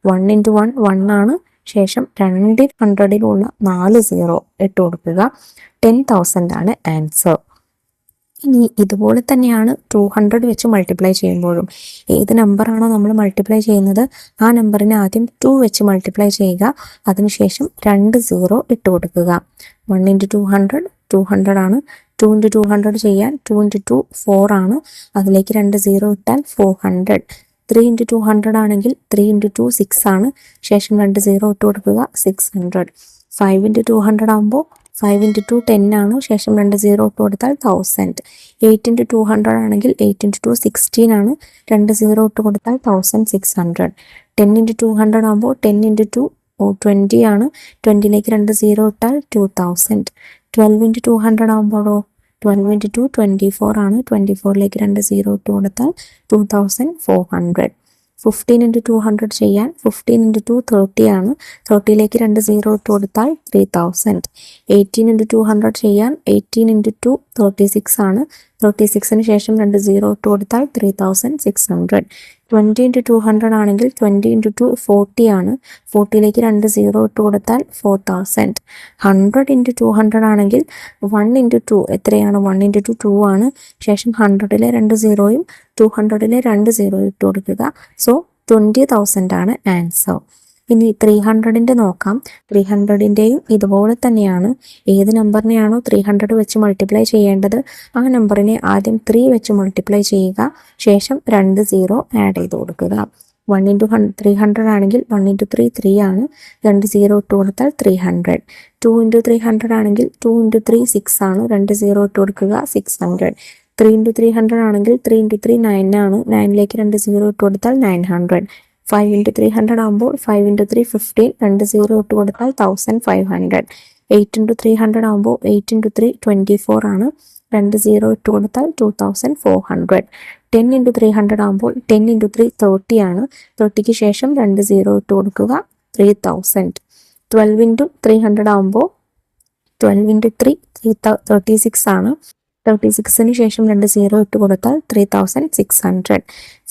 1 ഇൻറ്റു 1 1 ആണ്, ശേഷം 100ലുള്ള 4 0 ഇട്ട് കൊടുക്കുക, 10,000 ആണ് ആൻസർ. ഇനി ഇതുപോലെ തന്നെയാണ് 200 വെച്ച് മൾട്ടിപ്ലൈ ചെയ്യുമ്പോഴും. ഏത് നമ്പറാണോ നമ്മൾ മൾട്ടിപ്ലൈ ചെയ്യുന്നത് ആ നമ്പറിനെ ആദ്യം 2 വെച്ച് മൾട്ടിപ്ലൈ ചെയ്യുക, അതിനുശേഷം 2 0 ഇട്ട് കൊടുക്കുക. 1 ഇൻറ്റു 200 200 ആണ്. 2 ഇൻറ്റു 200 ചെയ്യാൻ 2 ഇൻറ്റു 2 4 ആണ്, അതിലേക്ക് 2 0 ഇട്ടാൽ 400. 3 ഇൻറ്റു 200 ആണെങ്കിൽ 3 ഇൻറ്റു 2 6 ആണ്, ശേഷം 2 0 ഇട്ട് കൊടുക്കുക, 600. 5 ഇൻറ്റു 200 ആകുമ്പോൾ 5 ഇൻറ്റു 2 10 ആണ്, ശേഷം 2 0 ഇട്ട് കൊടുത്താൽ 1000. 8 ഇൻറ്റു 200 ആണെങ്കിൽ 8 ഇൻറ്റു 2 16 ആണ്, 2 0 ഇട്ട് കൊടുത്താൽ 1600. 10 ഇൻറ്റു 200 ആകുമ്പോൾ 10 ഇൻറ്റു 2 20 ആണ്, 20ലേക്ക് 2 0 ഇട്ടാൽ 2000. 12 ഇൻറ്റു 200 ആകുമ്പോഴോ 12 ഇൻറ്റു 2 24 ആണ്, 24ലേക്ക് 2 0 ഇട്ട് കൊടുത്താൽ 2400. 15 ഇൻറ്റു 200 ചെയ്യാൻ 15 ഇൻറ്റു 2 30 ആണ്, 30ലേക്ക് 2 0 ഇട്ട് കൊടുത്താൽ 3000. 18 ഇൻറ്റു 200 ചെയ്യാൻ 18 ഇൻറ്റു 2 36 ആണ്, 36ന് ശേഷം 2 0 ഇട്ട് കൊടുത്താൽ 3600. 20 ഇൻറ്റു 200 ആണെങ്കിൽ 20 ഇൻറ്റു 2 40 ആണ്, 40ലേക്ക് 2 0 ഇട്ട് കൊടുത്താൽ 4000. 100 ഇൻറ്റു 200 ആണെങ്കിൽ 1 ഇൻറ്റു 2 എത്രയാണ്? 1 ഇൻറ്റു 2 2 ആണ്, ശേഷം 100ലെ 2 0യും 200ലെ 2 0 ഇട്ട് കൊടുക്കുക, സോ 20,000 ആണ് ആൻസർ. ഇനി 300ൻ്റെ നോക്കാം. 300ൻ്റെയും ഇതുപോലെ തന്നെയാണ്. ഏത് നമ്പറിനെയാണോ 300 വെച്ച് മൾട്ടിപ്ലൈ ചെയ്യേണ്ടത് ആ നമ്പറിനെ ആദ്യം 3 വെച്ച് മൾട്ടിപ്ലൈ ചെയ്യുക, ശേഷം 2 0 ആഡ് ചെയ്ത് കൊടുക്കുക. 1 ഇൻറ്റു 300 ആണെങ്കിൽ 1 ഇൻറ്റു 3 3 ആണ്, 2 0 ഇട്ട് കൊടുത്താൽ 300. 2 ഇൻറ്റു 300 ആണെങ്കിൽ 2 ഇൻറ്റു 3 6 ആണ്, 2 0 ഇട്ട് കൊടുക്കുക, 600. 3 ഇൻറ്റു 300 ആണെങ്കിൽ 3 ഇൻറ്റു 3 9 ആണ്, 9ലേക്ക് 2 0 ഇട്ട് കൊടുത്താൽ 900. 5 ഇൻറ്റു 300 ആകുമ്പോൾ 5 ഇൻറ്റു 3 15, 2 0 ഇട്ട് കൊടുത്താൽ 1500. 8 ഇൻറ്റു 300 ആകുമ്പോൾ 8 ഇൻറ്റു 3 24 ആണ്, 2 0 ഇട്ട് കൊടുത്താൽ 2400. 10 ഇൻറ്റു 300 ആകുമ്പോൾ 10 ഇൻറ്റു 3 30 ആണ്, 30ക്ക് ശേഷം 2 0 ഇട്ട് കൊടുക്കുക, 3000. 12 ഇൻറ്റു 300 ആകുമ്പോൾ 12 ഇൻറ്റു 3 36 ആണ്, 36ന് ശേഷം 2 0 ഇട്ട് കൊടുത്താൽ 3600.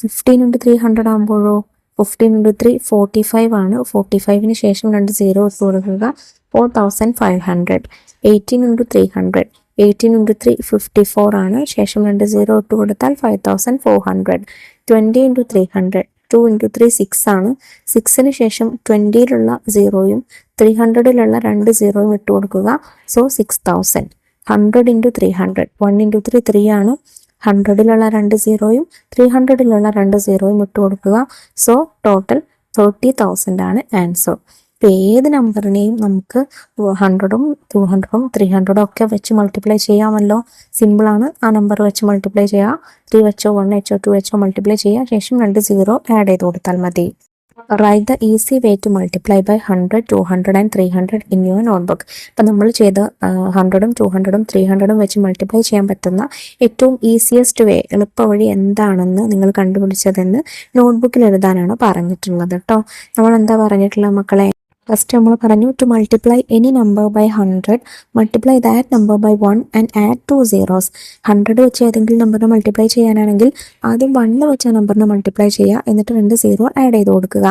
15 ഇൻറ്റു 300 ആകുമ്പോഴോ 15 ഇൻറ്റു 3 45 ആണ്, 45ന് ശേഷം 2 0 ഇട്ട് കൊടുക്കുക, 4500. 18 ഇൻറ്റു 300, 18 ഇൻറ്റു 3 54 ആണ്, ശേഷം 2 0 ഇട്ട് കൊടുത്താൽ 5400. 20 ഇൻറ്റു 300, 2 ഇൻറ്റു 3 6 ആണ്, 6ന് ശേഷം 20ലുള്ള 0യും 300ലുള്ള 2 0യും ഇട്ട് കൊടുക്കുക, സോ 6000. 100 ഇൻറ്റു 300, 1 ഇൻറ്റു 3 3 ആണ്, 100ലുള്ള 2 0യും 300ലുള്ള 2 0യും ഇട്ട് കൊടുക്കുക, സോ ടോട്ടൽ 30,000 ആണ് ആൻസർ. ഇപ്പോൾ ഏത് നമ്പറിനെയും നമുക്ക് 100ഉം 200ഉം 300ഉം ഒക്കെ വെച്ച് മൾട്ടിപ്ലൈ ചെയ്യാമല്ലോ. സിമ്പിളാണ്. ആ നമ്പർ വെച്ച് മൾട്ടിപ്ലൈ ചെയ്യുക, 3 വെച്ചോ 1 വെച്ചോ 2 വെച്ചോ മൾട്ടിപ്ലൈ ചെയ്യുക, ശേഷം 2 0 ആഡ് ചെയ്ത് കൊടുത്താൽ മതി. Write the easy way to multiply by 100, 200 and 300 in your notebook. അപ്പം നമ്മൾ ചെയ്ത് 100ഉം 200ഉം 300ഉം വെച്ച് മൾട്ടിപ്ലൈ ചെയ്യാൻ പറ്റുന്ന ഏറ്റവും ഈസിയസ്റ്റ് വേ, എളുപ്പ വഴി എന്താണെന്ന് നിങ്ങൾ കണ്ടുപിടിച്ചതെന്ന് നോട്ട്ബുക്കിൽ എഴുതാനാണ് പറഞ്ഞിട്ടുള്ളത് കേട്ടോ. നമ്മൾ എന്താ പറഞ്ഞിട്ടുള്ളത് മക്കളെ? ഫസ്റ്റ് നമ്മൾ പറഞ്ഞു to multiply any number by 100, multiply that number by 1 and add 2 zeros. 100 വെച്ച് ഏതെങ്കിലും നമ്പറിനെ മൾട്ടിപ്ലൈ ചെയ്യാനാണെങ്കിൽ ആദ്യം 1 വെച്ച നമ്പറിനെ മൾട്ടിപ്ലൈ ചെയ്യുക, എന്നിട്ട് 2 സീറോ ആഡ് ചെയ്ത് കൊടുക്കുക.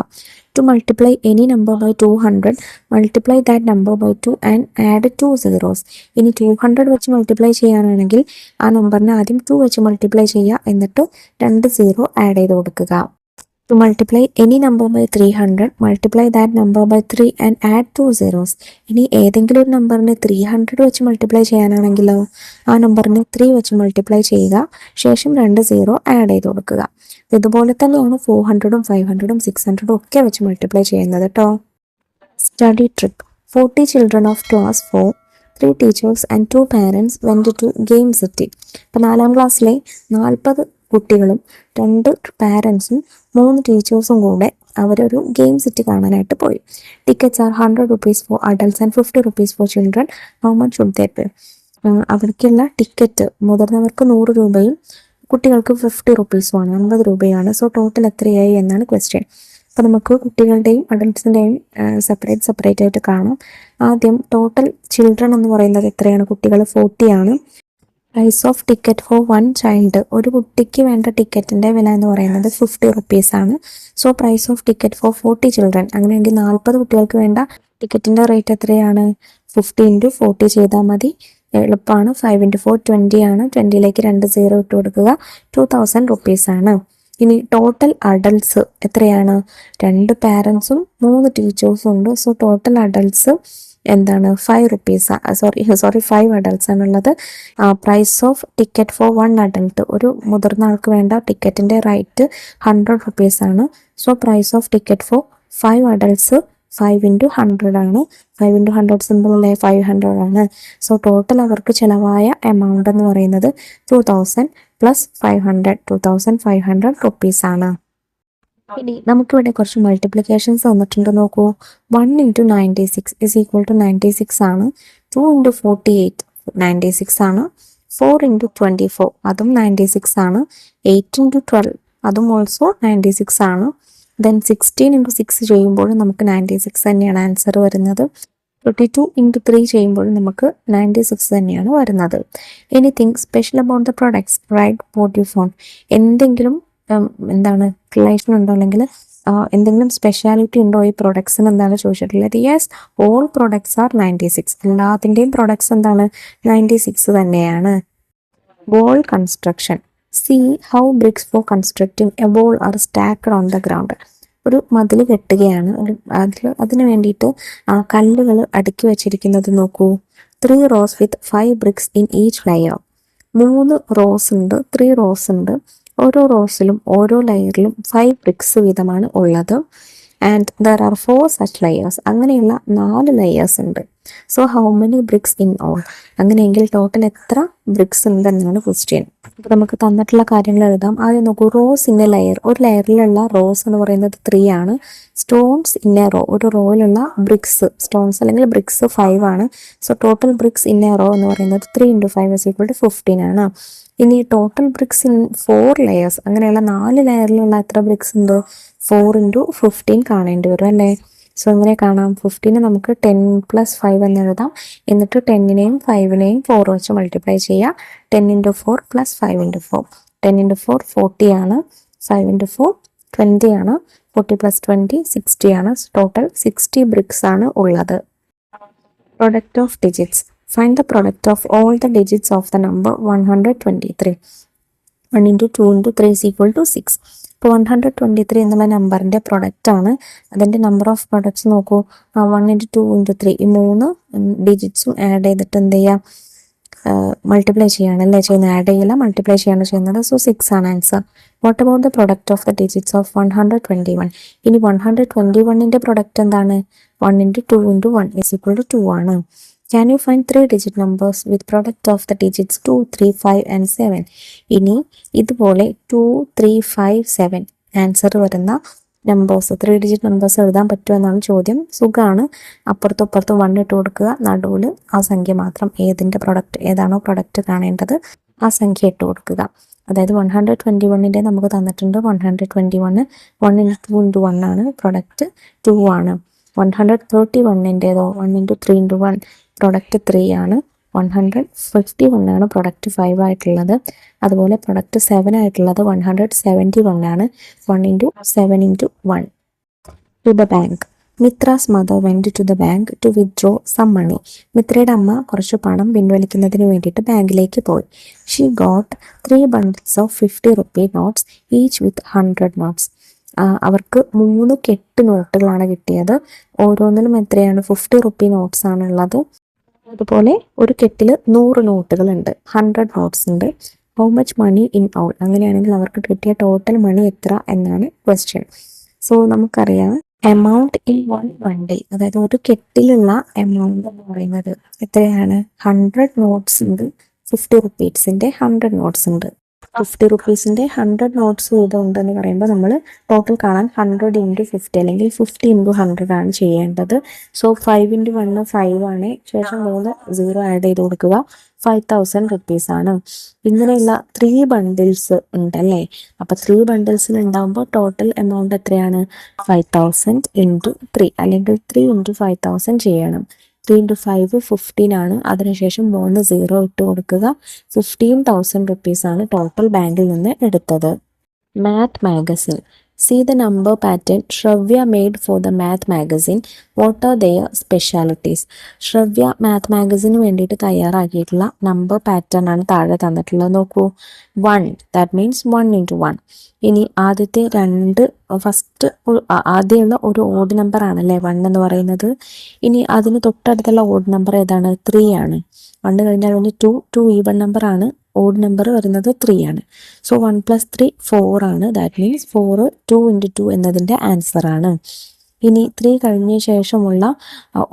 To multiply any number by 200, multiply that number by 2 and add 2 zeros. ഇനി 200 വെച്ച് മൾട്ടിപ്ലൈ ചെയ്യാനാണെങ്കിൽ ആ നമ്പറിനെ ആദ്യം 2 വെച്ച് മൾട്ടിപ്ലൈ ചെയ്യുക, എന്നിട്ട് 2 സീറോ ആഡ് ചെയ്ത് കൊടുക്കുക. To multiply any number by 300, multiply that number by 3 and add 2 zeros. ഇനി ഏതെങ്കിലും ഒരു നമ്പറിനെ 300 വെച്ച് മൾട്ടിപ്ലൈ ചെയ്യാനാണെങ്കിലോ ആ നമ്പറിനെ 3 വെച്ച് മൾട്ടിപ്ലൈ ചെയ്യുക, ശേഷം 2 സീറോ ആഡ് ചെയ്ത് കൊടുക്കുക. ഇതുപോലെ തന്നെയാണ് 400ഉം 500ഉം 600ഉം ഒക്കെ വെച്ച് മൾട്ടിപ്ലൈ ചെയ്യുന്നത് കേട്ടോ. Study trip. 40 children of class 4, 3 teachers and 2 parents went to Game City. ഇപ്പോൾ 4ാം ക്ലാസ്സിലെ 40 കുട്ടികളും 2 പാരൻസും 3 ടീച്ചേഴ്സും കൂടെ അവരൊരു ഗെയിം സിറ്റി കാണാനായിട്ട് പോയി. Tickets are 100 rupees for adults and 50 rupees for children. How much would they pay? അവർക്കുള്ള ടിക്കറ്റ് മുതിർന്നവർക്ക് 100 രൂപയും കുട്ടികൾക്ക് 50 rupeesമാണ്, 50 രൂപയാണ്. സോ ടോട്ടൽ എത്രയായി എന്നാണ് ക്വസ്റ്റ്യൻ. അപ്പോൾ നമുക്ക് കുട്ടികളുടെയും അഡൾട്ട്സിൻ്റെയും സെപ്പറേറ്റ് ആയിട്ട് കാണാം. ആദ്യം ടോട്ടൽ ചിൽഡ്രൻ എന്ന് പറയുന്നത് എത്രയാണ്? കുട്ടികൾ 40 ആണ്. Price of ticket for 1 child, ഒരു കുട്ടിക്ക് വേണ്ട ടിക്കറ്റിൻ്റെ വില എന്ന് പറയുന്നത് 50 rupees ആണ്. So price of ticket for 40 children, അങ്ങനെയെങ്കിൽ 40 കുട്ടികൾക്ക് വേണ്ട ടിക്കറ്റിൻ്റെ റേറ്റ് എത്രയാണ്? 50 × 40 ചെയ്താൽ മതി, എളുപ്പമാണ്. 5 × 4 20 ആണ്. 20ലേക്ക് 2 സീറോ ഇട്ട് കൊടുക്കുക, 2000 rupees ആണ്. ഇനി ടോട്ടൽ അഡൾട്ട്സ് എത്രയാണ്? 2 പാരൻസും 3 ടീച്ചേഴ്സും ഉണ്ട്. സോ ടോട്ടൽ അഡൾട്ട്സ് എന്താണ്? 5 rupees. സോറി 5 അഡൾട്ട്സ് ആണുള്ളത്. Price of ticket for 1 adult, ഒരു മുതിർന്ന ആൾക്ക് വേണ്ട ടിക്കറ്റിൻ്റെ റേറ്റ് 100 rupees ആണ്. So price of ticket for 5 adults 5 × 100 ആണ്. 5 × 100 സിമ്പിൾ അല്ലേ? 500 ആണ്. സോ ടോട്ടൽ അവർക്ക് ചിലവായ എമൗണ്ട് എന്ന് പറയുന്നത് 2000 + 500, 2500 rupees ആണ്. ഇനി നമുക്കിവിടെ കുറച്ച് മൾട്ടിപ്ലിക്കേഷൻസ് വന്നിട്ടുണ്ട്, നോക്കൂ. 1 × 96 = 96 ആണ്. 2 × 48 96 ആണ്. 4 × 24 അതും 96 ആണ്. 8 × 12 അതും ഓൾസോ 96 ആണ്. ദെൻ 16 × 6 ചെയ്യുമ്പോൾ നമുക്ക് 96 തന്നെയാണ് ആൻസർ വരുന്നത്. 32 × 3 ചെയ്യുമ്പോൾ നമുക്ക് 96 തന്നെയാണ് വരുന്നത്. Anything special about the products, right what you found. എന്തെങ്കിലും എന്താണ് റിലേഷൻ ഉണ്ടോ, അല്ലെങ്കിൽ എന്തെങ്കിലും സ്പെഷ്യാലിറ്റി ഉണ്ടോ ഈ പ്രൊഡക്ട്സിന് എന്താണ് ചോദിച്ചിട്ടുള്ളത്? Yes, all products are 96. എല്ലാത്തിൻ്റെയും പ്രൊഡക്ട്സ് എന്താണ്? 96 തന്നെയാണ്. Wall construction. See how bricks for constructing a wall are stacked on the ground. ഒരു മതിൽ കെട്ടുകയാണ്, അതിന് വേണ്ടിയിട്ട് കല്ലുകൾ അടുക്കി വെച്ചിരിക്കുന്നത് നോക്കൂ. 3 rows with 5 bricks in each layer. 3 rows ഉണ്ട്, 3 rows ഉണ്ട്. ഓരോ റോസിലും ഓരോ ലെയറിലും 5 bricks വീതമാണ് ഉള്ളത്. And there are 4 such layers. അങ്ങനെയുള്ള 4 ലെയേഴ്സ് ഉണ്ട്. So how many bricks in all? അങ്ങനെയെങ്കിൽ ടോട്ടൽ എത്ര ബ്രിക്സ് ഉണ്ടെന്നാണ് ക്വസ്റ്റ്യൻ. അപ്പോൾ നമുക്ക് തന്നിട്ടുള്ള കാര്യങ്ങൾ എഴുതാം. ആദ്യം നോക്കൂ, റോസ് ഇൻ എ ലെയർ, ഒരു ലെയറിലുള്ള റോസ് എന്ന് പറയുന്നത് 3 ആണ്. സ്റ്റോൺസ് ഇൻ എ റോ, ഒരു റോയിലുള്ള ബ്രിക്സ്, സ്റ്റോൺസ് അല്ലെങ്കിൽ ബ്രിക്സ് 5 ആണ്. So total bricks in a row എന്ന് പറയുന്നത് 3 × 5 = 15 ആണ്. ഇനി ടോട്ടൽ ബ്രിക്സ് ഇൻ 4 ലെയേഴ്സ്, അങ്ങനെയുള്ള 4 ലെയറിലുള്ള എത്ര ബ്രിക്സ് ഉണ്ട്? 4 × 15 കാണേണ്ടി വരും അല്ലേ? സോ എങ്ങനെ കാണാം? 15 നമുക്ക് 10 + 5 എന്ന് എഴുതാം. എന്നിട്ട് 10നെയും 5നെയും 4 വെച്ച് മൾട്ടിപ്ലൈ ചെയ്യുക. 10 × 4 + 5 × 4. 10 × 4 40 ആണ്. 5 × 4 20 ആണ്. 40 + 20 60 ആണ്. ടോട്ടൽ 60 ബ്രിക്സ് ആണ് ഉള്ളത്. Product of digits. Find the product of all the digits of the number 123. 1 × 2 × 3 = 6. ഇപ്പോൾ 123 എന്നുള്ള നമ്പറിൻ്റെ പ്രൊഡക്റ്റ് ആണ്. അതിൻ്റെ നമ്പർ ഓഫ് പ്രൊഡക്ട്സ് നോക്കൂ. 1 × 2 × 3 ഈ 3 ഡിജിറ്റ്സും ആഡ് ചെയ്തിട്ട് എന്ത് ചെയ്യുക? മൾട്ടിപ്ലൈ ചെയ്യാണ് അല്ലേ ചെയ്യുന്നത്? ആഡ് ചെയ്യില്ല, മൾട്ടിപ്ലൈ ചെയ്യാണ് ചെയ്യുന്നത്. സോ 6 ആണ് answer. What about the product of the digits of 121? ഇനി 121ൻ്റെ പ്രൊഡക്റ്റ് എന്താണ്? 1 × 2 × 1 = 2 ആണ്. Can you find 3 digit numbers with product of the digits 2, 3, 5 and 7? ഇനി ഇതുപോലെ 2, 3, 5, 7 ആൻസർ വരുന്ന നമ്പേഴ്സ്, 3 digit നമ്പേഴ്സ് എഴുതാൻ പറ്റുമെന്നാണ് ചോദ്യം. സുഖമാണ്. അപ്പുറത്തും ഇപ്പുറത്തും 1 ഇട്ട് കൊടുക്കുക, നടുവിൽ ആ സംഖ്യ മാത്രം, ഏതാണോ പ്രൊഡക്റ്റ് കാണേണ്ടത് ആ സംഖ്യ ഇട്ട് കൊടുക്കുക. അതായത് 121ൻ്റെ നമുക്ക് തന്നിട്ടുണ്ട് 121. 1 × 2 × 1 ആണ്, പ്രൊഡക്റ്റ് 2 ആണ്. 131ൻ്റെതോ 1 × 3 × 1 പ്രൊഡക്റ്റ് 3 ആണ്. 151 ആണ് പ്രൊഡക്റ്റ് 5 ആയിട്ടുള്ളത്. അതുപോലെ പ്രൊഡക്റ്റ് 7 ആയിട്ടുള്ളത് 171 ആണ്. 1 × 7 × 1. To the bank. Mitra's mother went to the bank to withdraw some money. മിത്രയുടെ അമ്മ കുറച്ച് പണം പിൻവലിക്കുന്നതിന് വേണ്ടിയിട്ട് ബാങ്കിലേക്ക് പോയി. She got 3 bundles of 50 rupee notes each with 100 notes. അവർക്ക് 3 കെട്ട് നോട്ടുകളാണ് കിട്ടിയത്. ഓരോന്നിലും എത്രയാണ്? 50 rupee നോട്ട്സ് ആണുള്ളത്. അതുപോലെ ഒരു കെട്ടിൽ 100 നോട്ടുകളുണ്ട്, 100 നോട്ട്സ് ഉണ്ട്. How much money in all? അങ്ങനെയാണെങ്കിൽ അവർക്ക് കിട്ടിയ ടോട്ടൽ മണി എത്ര എന്നാണ് ക്വസ്റ്റ്യൻ. സോ നമുക്കറിയാം എമൗണ്ട് ഇൻ 1 ബണ്ടിൽ, അതായത് ഒരു കെട്ടിലുള്ള എമൗണ്ട് എന്ന് പറയുന്നത് എത്രയാണ്? 100 നോട്ട്സ് ഉണ്ട്. 50 റുപ്പീസിൻ്റെ 100 നോട്ട്സ് ഉണ്ട്. 50 റുപ്പീസിൻ്റെ 100 നോട്ട്സ് ഉണ്ടെന്ന് പറയുമ്പോൾ നമ്മൾ ടോട്ടൽ കാണാൻ 100 × 50 അല്ലെങ്കിൽ 50 × 100 ആണ് ചെയ്യേണ്ടത്. സോ 5 × 1 5 ആണ്. ശേഷം 3 0 ആഡ് ചെയ്ത് കൊടുക്കുക. 5000 rupees ആണ്. ഇങ്ങനെയുള്ള 3 ബണ്ടിൽസ് ഉണ്ടല്ലേ. അപ്പോൾ 3 ബണ്ടിൽസിൽ ഉണ്ടാകുമ്പോൾ ടോട്ടൽ എമൗണ്ട് എത്രയാണ്? 5000 × 3 അല്ലെങ്കിൽ 3 × 5000 ചെയ്യണം. 3 × 5 15 ആണ്. അതിനുശേഷം 3 0 ഇട്ട് കൊടുക്കുക. 15,000 rupees ആണ് ടോട്ടൽ ബാങ്കിൽ നിന്ന് എടുത്തത്. Math magazine. See the number pattern Shravya made for the math magazine. What are their specialities? Shravya math മാഗസിന് വേണ്ടിയിട്ട് തയ്യാറാക്കിയിട്ടുള്ള നമ്പർ പാറ്റേൺ ആണ് താഴെ തന്നിട്ടുള്ളത്. നോക്കൂ, 1, ദാറ്റ് മീൻസ് 1 × 1. ഇനി ആദ്യത്തെ ആദ്യമുള്ള ഒരു ഓഡ് നമ്പർ ആണല്ലേ 1 എന്ന് പറയുന്നത്. ഇനി അതിന് തൊട്ടടുത്തുള്ള ഓഡ് നമ്പർ ഏതാണ്? 3 ആണ്. 1 കഴിഞ്ഞാൽ 2 ഈവൺ നമ്പർ ആണ്. ഓഡ് നമ്പർ വരുന്നത് 3 ആണ്. സോ 1 + 3 4 ആണ്. ദാറ്റ് മീൻസ് 4 2 × 2 എന്നതിൻ്റെ ആൻസർ ആണ്. ഇനി 3 കഴിഞ്ഞ ശേഷമുള്ള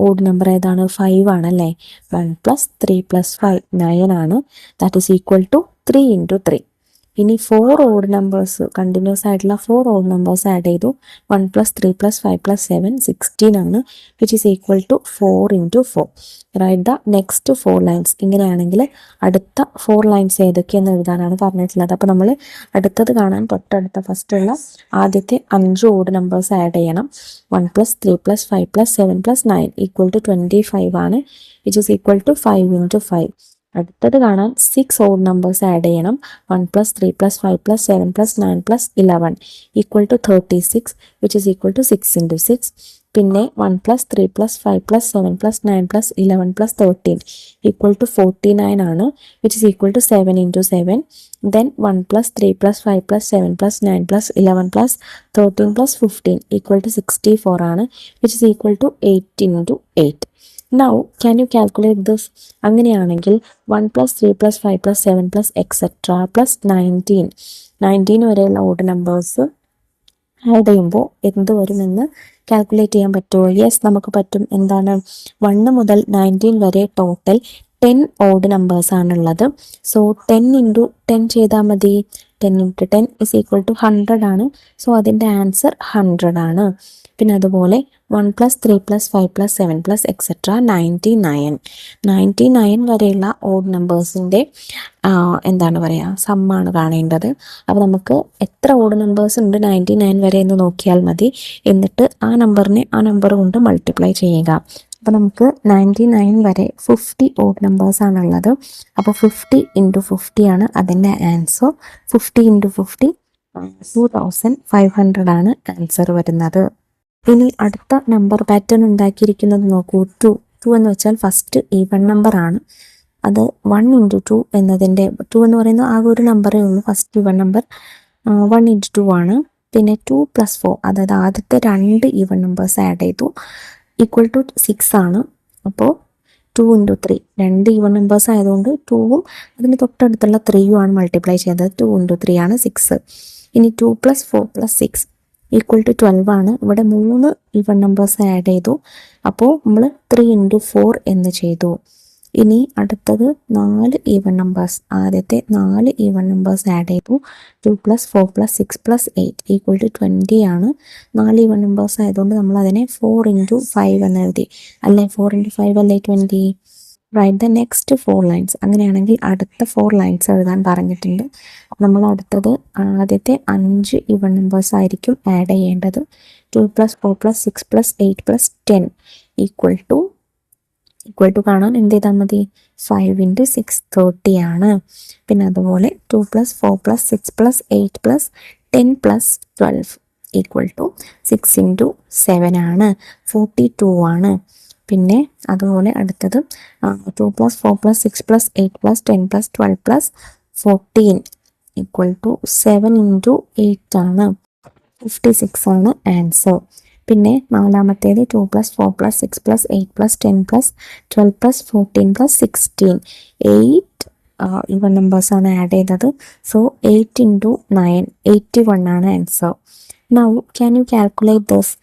ഓഡ് നമ്പർ ഏതാണ്? 5 ആണല്ലേ. 1 + 3 + 5 9 ആണ്. That is equal to 3 × 3. ഇനി 4 ഓഡ് നമ്പേഴ്സ്, കണ്ടിന്യൂസ് ആയിട്ടുള്ള 4 ഓഡ് നമ്പേഴ്സ് ആഡ് ചെയ്തു. 1 + 3 + 5 + 7 16 ആണ്. Which is equal to 4 × 4. Write the next 4 lines. ഇങ്ങനെയാണെങ്കിൽ അടുത്ത 4 ലൈൻസ് ഏതൊക്കെയെന്ന് എഴുതാനാണ് പറഞ്ഞിട്ടുള്ളത്. അപ്പോൾ നമ്മൾ അടുത്തത് കാണാൻ തൊട്ടടുത്ത ഫസ്റ്റുള്ള ആദ്യത്തെ 5 ഓഡ് നമ്പേഴ്സ് ആഡ് ചെയ്യണം. 1 + 3 + 5 + 7 + 9 ഈക്വൽ ടു 25 ആണ്. Which is equal to 5 × 5. അടുത്തത് കാണാൻ 6 ഓഡ് നമ്പേഴ്സ് ആഡ് ചെയ്യണം. 1 + 3 + 5 + 7 + 9 + 11 equal to 36, which is equal to 6 × 6. പിന്നെ 1 + 3 + 5 + 7 + 9 + 11 + 13 ഈക്വൽ ടു 49 ആണ്. Which is equal to 7 × 7. Then 1 + 3 + 5 + 7 + 9 + 11 + 13 + 15 equal to 64 ആണ്. Which is equal to 8 × 8. Now can you calculate this? അങ്ങനെയാണെങ്കിൽ 1 + 3 + 5 + 7 + etcetera + 19 വരെയുള്ള odd numbers add ചെയ്യുമ്പോൾ എന്ത് വരുമെന്ന് calculate ചെയ്യാൻ പറ്റുമോ? യെസ്, നമുക്ക് പറ്റും. എന്താണ്? 1 മുതൽ 19 വരെ ടോട്ടൽ 10 ഓഡ് നമ്പേഴ്സ് ആണുള്ളത്. സോ 10 × 10 ചെയ്താൽ മതി. 10 × 10 ഈസ് ഈക്വൽ ടു 100 ആണ്. സോ അതിൻ്റെ ആൻസർ 100 ആണ്. പിന്നെ അതുപോലെ 1 + 3 + 5 + 7 + എക്സെട്ര 99 വരെയുള്ള ഓഡ് നമ്പേഴ്സിൻ്റെ എന്താണ് പറയുക, സമ്മാണ് കാണേണ്ടത്. അപ്പോൾ നമുക്ക് എത്ര ഓഡ് നമ്പേഴ്സ് ഉണ്ട് 99 വരെ എന്ന് നോക്കിയാൽ മതി. എന്നിട്ട് ആ നമ്പറിനെ ആ നമ്പർ കൊണ്ട് മൾട്ടിപ്ലൈ ചെയ്യുക. അപ്പോൾ നമുക്ക് 99 വരെ 50 ഓഡ് നമ്പേഴ്സ് ആണുള്ളത്. അപ്പോൾ 50 × 50 ആണ് അതിൻ്റെ ആൻസർ. 50 × 50 2500 ആണ് ആൻസർ വരുന്നത്. ഇനി അടുത്ത നമ്പർ പാറ്റേൺ ഉണ്ടാക്കിയിരിക്കുന്നത് നോക്കൂ. 2 എന്ന് വെച്ചാൽ ഫസ്റ്റ് ഈവൺ നമ്പർ ആണ്. അത് 1 × 2 എന്നതിൻ്റെ 2 എന്ന് പറയുന്നത് ആകെ ഒരു നമ്പറേ ഉള്ളൂ. ഫസ്റ്റ് ഈവൺ നമ്പർ 1 × 2 ആണ്. പിന്നെ 2 + 4, അതായത് ആദ്യത്തെ 2 ഈവൺ നമ്പേഴ്സ് ആഡ് ചെയ്തു. ഈക്വൽ ടു 6 ആണ്. അപ്പോൾ 2 × 3, 2 ഈവൺ നമ്പേഴ്സ് ആയതുകൊണ്ട് 2ഉം അതിന് തൊട്ടടുത്തുള്ള 3ഉം ആണ് മൾട്ടിപ്ലൈ ചെയ്തത്. 2 × 3 ആണ് 6. ഇനി 2 + 4 + 6 ഈക്വൽ ടു 12 ആണ്. ഇവിടെ 3 ഈവൺ നമ്പേഴ്സ് ആഡ് ചെയ്തു. അപ്പോൾ നമ്മൾ 3 × 4 എന്ന് ചെയ്തു. ഇനി അടുത്തത് 4 ഈവൺ നമ്പേഴ്സ്, ആദ്യത്തെ 4 ഈവൺ നമ്പേഴ്സ് ആഡ് ചെയ്തു. 2 + 4 + 6 + 8 ഈക്വൽ ടു 20 ആണ്. 4 ഈവൺ നമ്പേഴ്സ് ആയതുകൊണ്ട് നമ്മൾ അതിനെ 4 × 5 എന്ന് എഴുതി. അല്ലേ, 4 × 5 അല്ലേ 20. Right the next 4 lines. അങ്ങനെയാണെങ്കിൽ അടുത്ത 4 ലൈൻസ് എഴുതാൻ പറഞ്ഞിട്ടുണ്ട്. നമ്മൾ അടുത്തത് ആദ്യത്തെ 5 ഈവൺ നമ്പേഴ്സ് ആയിരിക്കും ആഡ് ചെയ്യേണ്ടത്. 2 + 4 + 6 + 8 + 10 ഈക്വൽ ടു കാണാൻ എന്ത് ചെയ്താൽ മതി? 5 × 6 30 ആണ്. പിന്നെ അതുപോലെ 2 + 4 + 6 + 8 + 10 + 12 ഈക്വൽ ടു 6 × 7 ആണ്, 42 ആണ്. പിന്നെ അതുപോലെ അടുത്തത് 2 + 4 + 6 + 8 + 10 + 12 + 14 ഈക്വൽ ടു 7 × 8 ആണ്, 56 ആണ് ആൻസർ. പിന്നെ നാലാമത്തേത് 2 + 4 + 6 + 8 + 10 + 12 + 14 + 16 8 ഇവൺ നമ്പേഴ്സാണ് ആഡ് ചെയ്തത്. സോ 8 × 9 81 ആണ് answer. Now can you calculate this?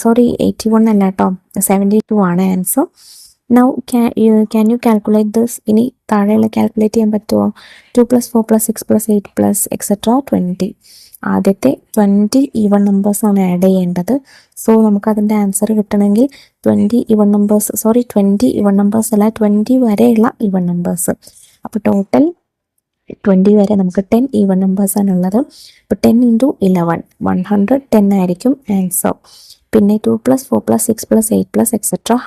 Sorry 81 അല്ല കേട്ടോ, 72 ആണ് answer. Now can you calculate this? ഇനി താഴെയുള്ള കാൽക്കുലേറ്റ് ചെയ്യാൻ പറ്റുമോ? 2 + 4 + 6 + 8 + etc. 20. ആദ്യത്തെ 20 ഈവൺ നമ്പേഴ്സാണ് ആഡ് ചെയ്യേണ്ടത്. സോ നമുക്കതിൻ്റെ ആൻസർ കിട്ടണമെങ്കിൽ 20 ഈവൺ നമ്പേഴ്സ് അല്ല, 20 വരെയുള്ള ഈവൺ നമ്പേഴ്സ്. അപ്പോൾ ടോട്ടൽ 20 വരെ നമുക്ക് 10 ഈവൺ നമ്പേഴ്സാണ് ഉള്ളത്. അപ്പോൾ 10 × 11 110 ആയിരിക്കും ആൻസർ. പിന്നെ 2 + 4 + 6 + 8 + etc.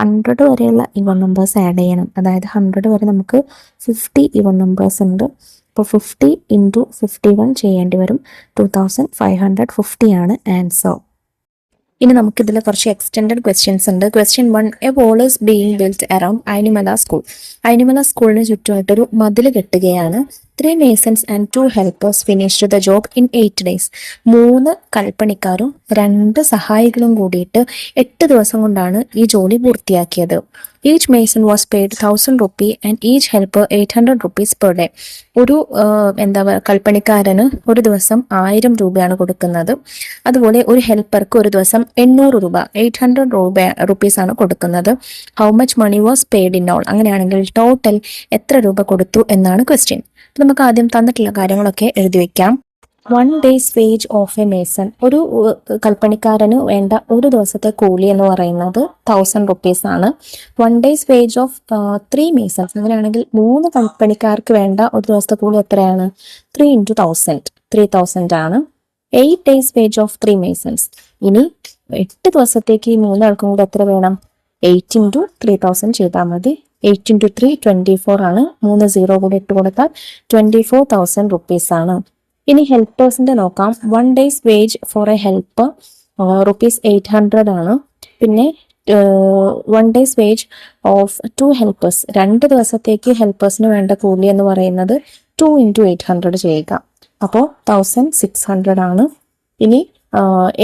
100 വരെയുള്ള ഈവൺ നമ്പേഴ്സ് ആഡ് ചെയ്യണം. അതായത് 100 വരെ നമുക്ക് 50 ഈവൺ നമ്പേഴ്സ് ഉണ്ട്. അപ്പോൾ 50 × 51 ചെയ്യേണ്ടി വരും. 2550 ആണ് ആൻസർ. ഇനി നമുക്കിതിൽ കുറച്ച് എക്സ്റ്റെൻഡഡ് ക്വസ്റ്റ്യൻസ് ഉണ്ട്. Question 1, a wall is being built around Ainimala school. Ainimala സ്കൂളിന് ചുറ്റുമായിട്ടൊരു മതിൽ കെട്ടുകയാണ്. 3 masons and 2 helpers finished the job in 8 days. 3 കൽപ്പണിക്കാരും 2 സഹായികളും കൂടിയിട്ട് 8 ദിവസം കൊണ്ടാണ് ഈ ജോലി പൂർത്തിയാക്കിയത്. Each mason was paid 1000 rupees and each helper 800 rupees per day. ഒരു കൽപ്പണിക്കാരന് ഒരു ദിവസം 1000 രൂപയാണ് കൊടുക്കുന്നത്. അതുപോലെ ഒരു ഹെൽപ്പർക്ക് ഒരു ദിവസം 800 രൂപ 800 rupees ആണ് കൊടുക്കുന്നത്. How much money was paid in all? അങ്ങനെയാണെങ്കിൽ ടോട്ടൽ എത്ര രൂപ കൊടുത്തു എന്നാണ് ക്വസ്റ്റ്യൻ. നമുക്ക് ആദ്യം തന്നിട്ടുള്ള കാര്യങ്ങളൊക്കെ എഴുതി വെക്കാം. 1 day's wage of a mason. ഒരു കൽപ്പണിക്കാരന് വേണ്ട ഒരു ദിവസത്തെ കൂലി എന്ന് പറയുന്നത് 1000 rupees ആണ്. 1 day's wage of 3 masons. അങ്ങനെയാണെങ്കിൽ 3 കൽപ്പണിക്കാർക്ക് വേണ്ട ഒരു ദിവസത്തെ കൂലി എത്രയാണ്? 3 × 1000 3000 ആണ്. 8 days wage of 3 masons. ഇനി 8 ദിവസത്തേക്ക് ഈ 3 ആൾക്കും കൂടെ എത്ര വേണം? 8 × 3000 ചെയ്താൽ മതി. 8 × 3 24 ആണ്. 3 0 കൂടെ ഇട്ട് കൊടുത്താൽ 24,000 rupees ആണ്. ഇനി ഹെൽപ്പേഴ്സിന്റെ നോക്കാം. 1 day's wage for a helper rupees 800 ആണ്. പിന്നെ 1 day's wage of 2 helpers. 2 ദിവസത്തേക്ക് ഹെൽപ്പേഴ്സിന് വേണ്ട കൂലി എന്ന് പറയുന്നത് 2 × 800 ചെയ്യുക. അപ്പോൾ 1600 ആണ്. ഇനി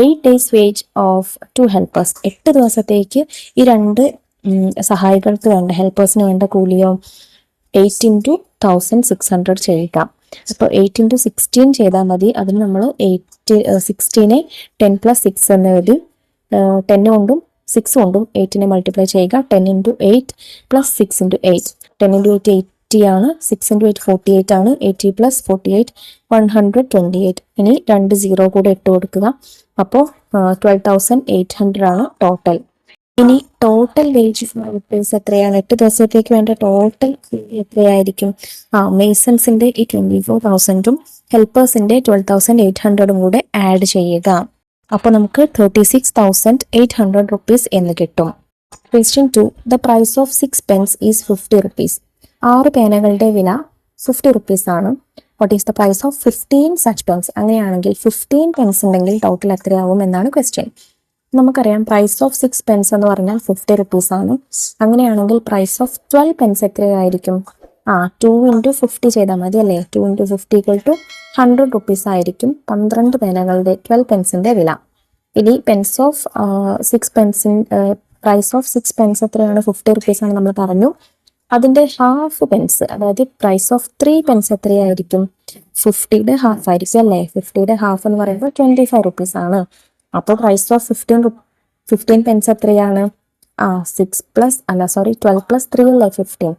8 days wage of 2 helpers. 8 ദിവസത്തേക്ക് ഈ 2 സഹായികൾക്ക് വേണ്ട ഹെൽപ്പേഴ്സിന് വേണ്ട കൂലിയോ 8 × 1600 ചെയ്യുക. അപ്പോൾ 8 × 16 ചെയ്താൽ മതി. അതിന് നമ്മൾ 16 10 + 6 എന്ന് എഴുതി 10 കൊണ്ടും 6 കൊണ്ടും 8 മൾട്ടിപ്ലൈ ചെയ്യുക. 10 × 8 + 6 × 8 10 × 8 80 ആണ്. 6 × 8 48 ആണ്. 80 + 48 128. ഇനി 2 0 കൂടെ ഇട്ട് കൊടുക്കുക. അപ്പോൾ 12,800 ആണ് ടോട്ടൽ. ഇനി ടോട്ടൽ വേജ് rupees എത്രയാണ്? 8 ദിവസത്തേക്ക് വേണ്ട ടോട്ടൽ എത്രയായിരിക്കും? മേസൺസിന്റെ ഈ 24,000ഉം ഹെൽപ്പേഴ്സിന്റെ 12,800ഉം കൂടെ ആഡ് ചെയ്യുക. അപ്പോൾ നമുക്ക് 36,800 rupees എന്ന് കിട്ടും. Question 2, the price of 6 pens is 50 rupees. 6 പേനകളുടെ വില 50 rupees ആണ്. What is the price of 15 such pens? അങ്ങനെയാണെങ്കിൽ 15 pens ഉണ്ടെങ്കിൽ ടോട്ടൽ എത്രയാവും എന്നാണ് ക്വസ്റ്റ്യൻ. നമുക്കറിയാം പ്രൈസ് ഓഫ് 6 pens എന്ന് പറഞ്ഞാൽ 50 rupees ആണ്. അങ്ങനെയാണെങ്കിൽ പ്രൈസ് ഓഫ് 12 pens എത്രയായിരിക്കും? 2 × 50 ചെയ്താൽ മതി അല്ലേ? 2 × 50 = 100 rupees ആയിരിക്കും 12 പേനകളുടെ 12 പെൻസിന്റെ വില. ഇനി പെൻസ് ഓഫ് 6 പെൻസിൻ പ്രൈസ് ഓഫ് 6 pens എത്രയാണ്? 50 rupees ആണ് നമ്മൾ പറഞ്ഞു. അതിന്റെ ഹാഫ് പെൻസ്, അതായത് പ്രൈസ് ഓഫ് 3 pens എത്രയായിരിക്കും? 50യുടെ ഹാഫ് ആയിരിക്കും അല്ലേ? 50യുടെ ഹാഫ് എന്ന് പറയുമ്പോൾ 25 rupees ആണ്. അപ്പോൾ പ്രൈസ് ഓഫ് 15 pens എത്രയാണ്? 12 + 3 അല്ലേ 15.